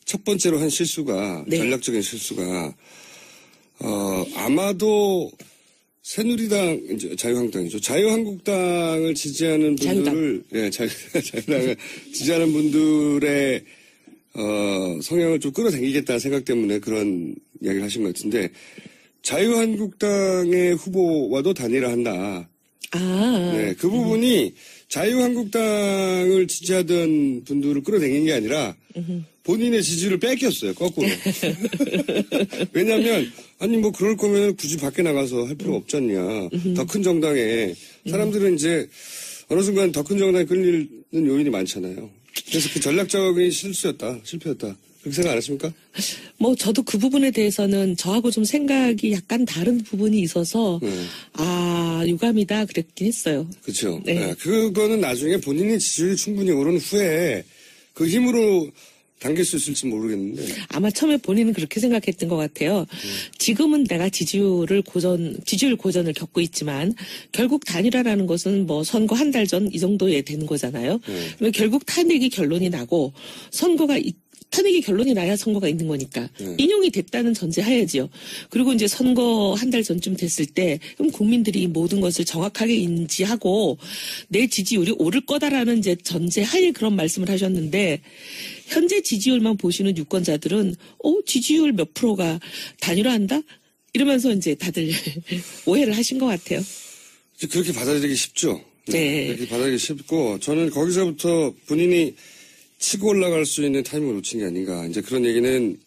첫 번째로 한 실수가 네. 전략적인 실수가 아마도 새누리당, 이제 자유한국당이죠. 자유한국당을 지지하는 분들을, 자유당을 지지하는 분들의, 성향을 좀 끌어당기겠다는 생각 때문에 그런 이야기를 하신 것 같은데, 자유한국당의 후보와도 단일화한다. 네, 그 부분이 자유한국당을 지지하던 분들을 끌어당긴 게 아니라, 본인의 지지를 뺏겼어요, 거꾸로. 왜냐면, 아니, 뭐, 그럴 거면 굳이 밖에 나가서 할 필요가 없지 않냐. 더 큰 정당에. 사람들은 이제, 어느 순간 더 큰 정당에 끌리는 요인이 많잖아요. 그래서 그 전략적인 실패였다. 그렇게 생각 안 하십니까? 뭐, 저도 그 부분에 대해서는 저하고 좀 생각이 약간 다른 부분이 있어서, 유감이다. 그랬긴 했어요. 그렇죠. 네. 네, 그거는 나중에 본인의 지지율이 충분히 오른 후에 그 힘으로 당길 수 있을지 모르겠는데. 아마 처음에 본인은 그렇게 생각했던 것 같아요. 지금은 내가 지지율 고전을 겪고 있지만 결국 단일화라는 것은 뭐 선거 한 달 전 이 정도에 되는 거잖아요. 그러면 결국 탄핵이 결론이 나고 탄핵이 결론이 나야 선거가 있는 거니까 인용이 됐다는 전제하야지요. 그리고 이제 선거 한 달 전쯤 됐을 때 그럼 국민들이 모든 것을 정확하게 인지하고 내 지지율이 오를 거다라는 이제 전제하에 그런 말씀을 하셨는데 현재 지지율만 보시는 유권자들은 지지율 몇 프로가 단일화한다? 이러면서 이제 다들 오해를 하신 것 같아요. 그렇게 받아들이기 쉽죠. 네. 그렇게 받아들이기 쉽고 저는 거기서부터 본인이 치고 올라갈 수 있는 타이밍을 놓친 게 아닌가. 이제 그런 얘기는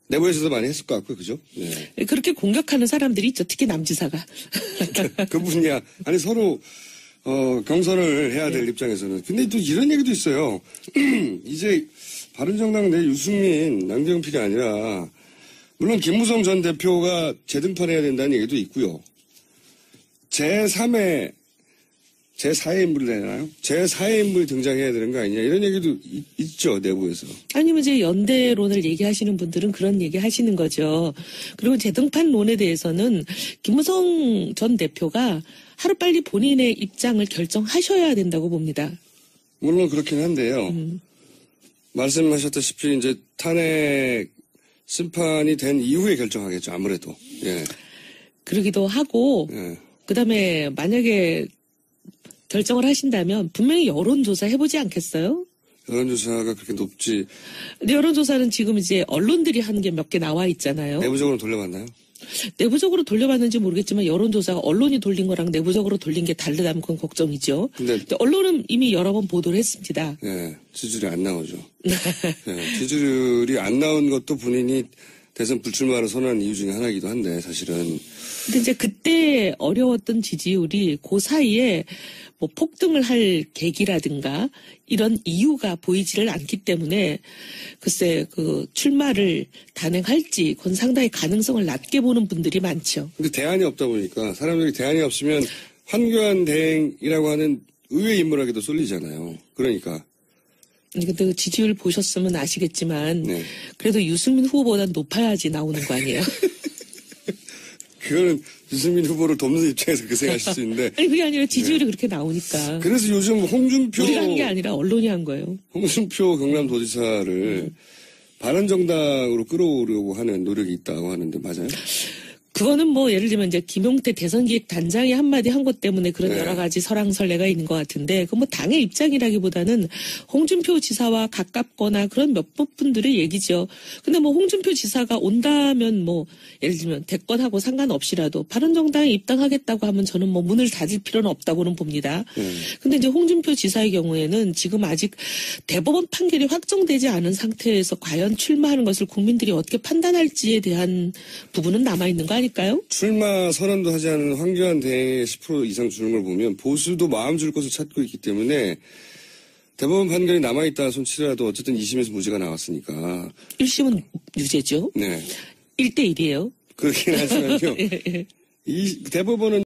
내부에서도 많이 했을 것 같고요. 그죠? 네. 그렇게 공격하는 사람들이 있죠. 특히 남지사가. 그분이야. 아니, 서로, 경선을 해야 될 입장에서는. 근데 또 이런 얘기도 있어요. 이제 바른정당 내 유승민, 남경필이 아니라, 물론 김무성 전 대표가 재등판해야 된다는 얘기도 있고요. 제3의 제4의 인물이 되나요? 제4의 인물이 등장해야 되는 거 아니냐 이런 얘기도 있죠 내부에서. 아니면 이제 연대론을 얘기하시는 분들은 그런 얘기 하시는 거죠. 그리고 재등판론에 대해서는 김무성 전 대표가 하루빨리 본인의 입장을 결정하셔야 된다고 봅니다. 물론 그렇긴 한데요. 말씀하셨다시피 이제 탄핵 심판이 된 이후에 결정하겠죠 아무래도. 예. 그러기도 하고 예. 그다음에 만약에 결정을 하신다면 분명히 여론조사 해보지 않겠어요? 여론조사가 그렇게 높지. 근데 여론조사는 지금 이제 언론들이 하는 게 몇 개 나와 있잖아요. 내부적으로 돌려봤나요? 내부적으로 돌려봤는지 모르겠지만 여론조사가 언론이 돌린 거랑 내부적으로 돌린 게 다르다면 그건 걱정이죠. 근데 언론은 이미 여러 번 보도를 했습니다. 예, 지지율이 안 나오죠. 예, 지지율이 안 나온 것도 본인이 대선 불출마를 선언한 이유 중에 하나이기도 한데 사실은. 근데 이제 그때 어려웠던 지지율이 그 사이에 뭐 폭등을 할 계기라든가 이런 이유가 보이지를 않기 때문에 글쎄 그 출마를 단행할지 그건 상당히 가능성을 낮게 보는 분들이 많죠. 근데 대안이 없다 보니까 사람들이 대안이 없으면 황교안 대행이라고 하는 의외 인물에게도 쏠리잖아요. 그러니까. 근데 그 지지율 보셨으면 아시겠지만 네. 그래도 유승민 후보보다 높아야지 나오는 거 아니에요? 그거는 유승민 후보를 돕는 입장에서 그 생각하실 수 있는데. 아니 그게 아니라 지지율이 그렇게 나오니까. 그래서 요즘 홍준표. 우리가 한 게 아니라 언론이 한 거예요. 홍준표 경남도지사를 바른정당으로 끌어오려고 하는 노력이 있다고 하는데 맞아요? 그거는 뭐 예를 들면 이제 김용태 대선기획단장이 한마디 한 것 때문에 그런 네. 여러 가지 설왕설래가 있는 것 같은데 그 뭐 당의 입장이라기보다는 홍준표 지사와 가깝거나 그런 몇몇 분들의 얘기죠. 근데 뭐 홍준표 지사가 온다면 뭐 예를 들면 대권하고 상관없이라도 바른정당에 입당하겠다고 하면 저는 뭐 문을 닫을 필요는 없다고는 봅니다. 근데 이제 홍준표 지사의 경우에는 지금 아직 대법원 판결이 확정되지 않은 상태에서 과연 출마하는 것을 국민들이 어떻게 판단할지에 대한 부분은 남아있는 거 아닐까요? 출마 선언도 하지 않은 황교안 대행의 10% 이상 주는 걸 보면 보수도 마음 줄 것을 찾고 있기 때문에 대법원 판결이 남아있다 손치더라도 어쨌든 2심에서 무죄가 나왔으니까. 1심은 유죄죠. 네. 1대1이에요. 그렇긴 하지만요. 예, 예. 이 대법원은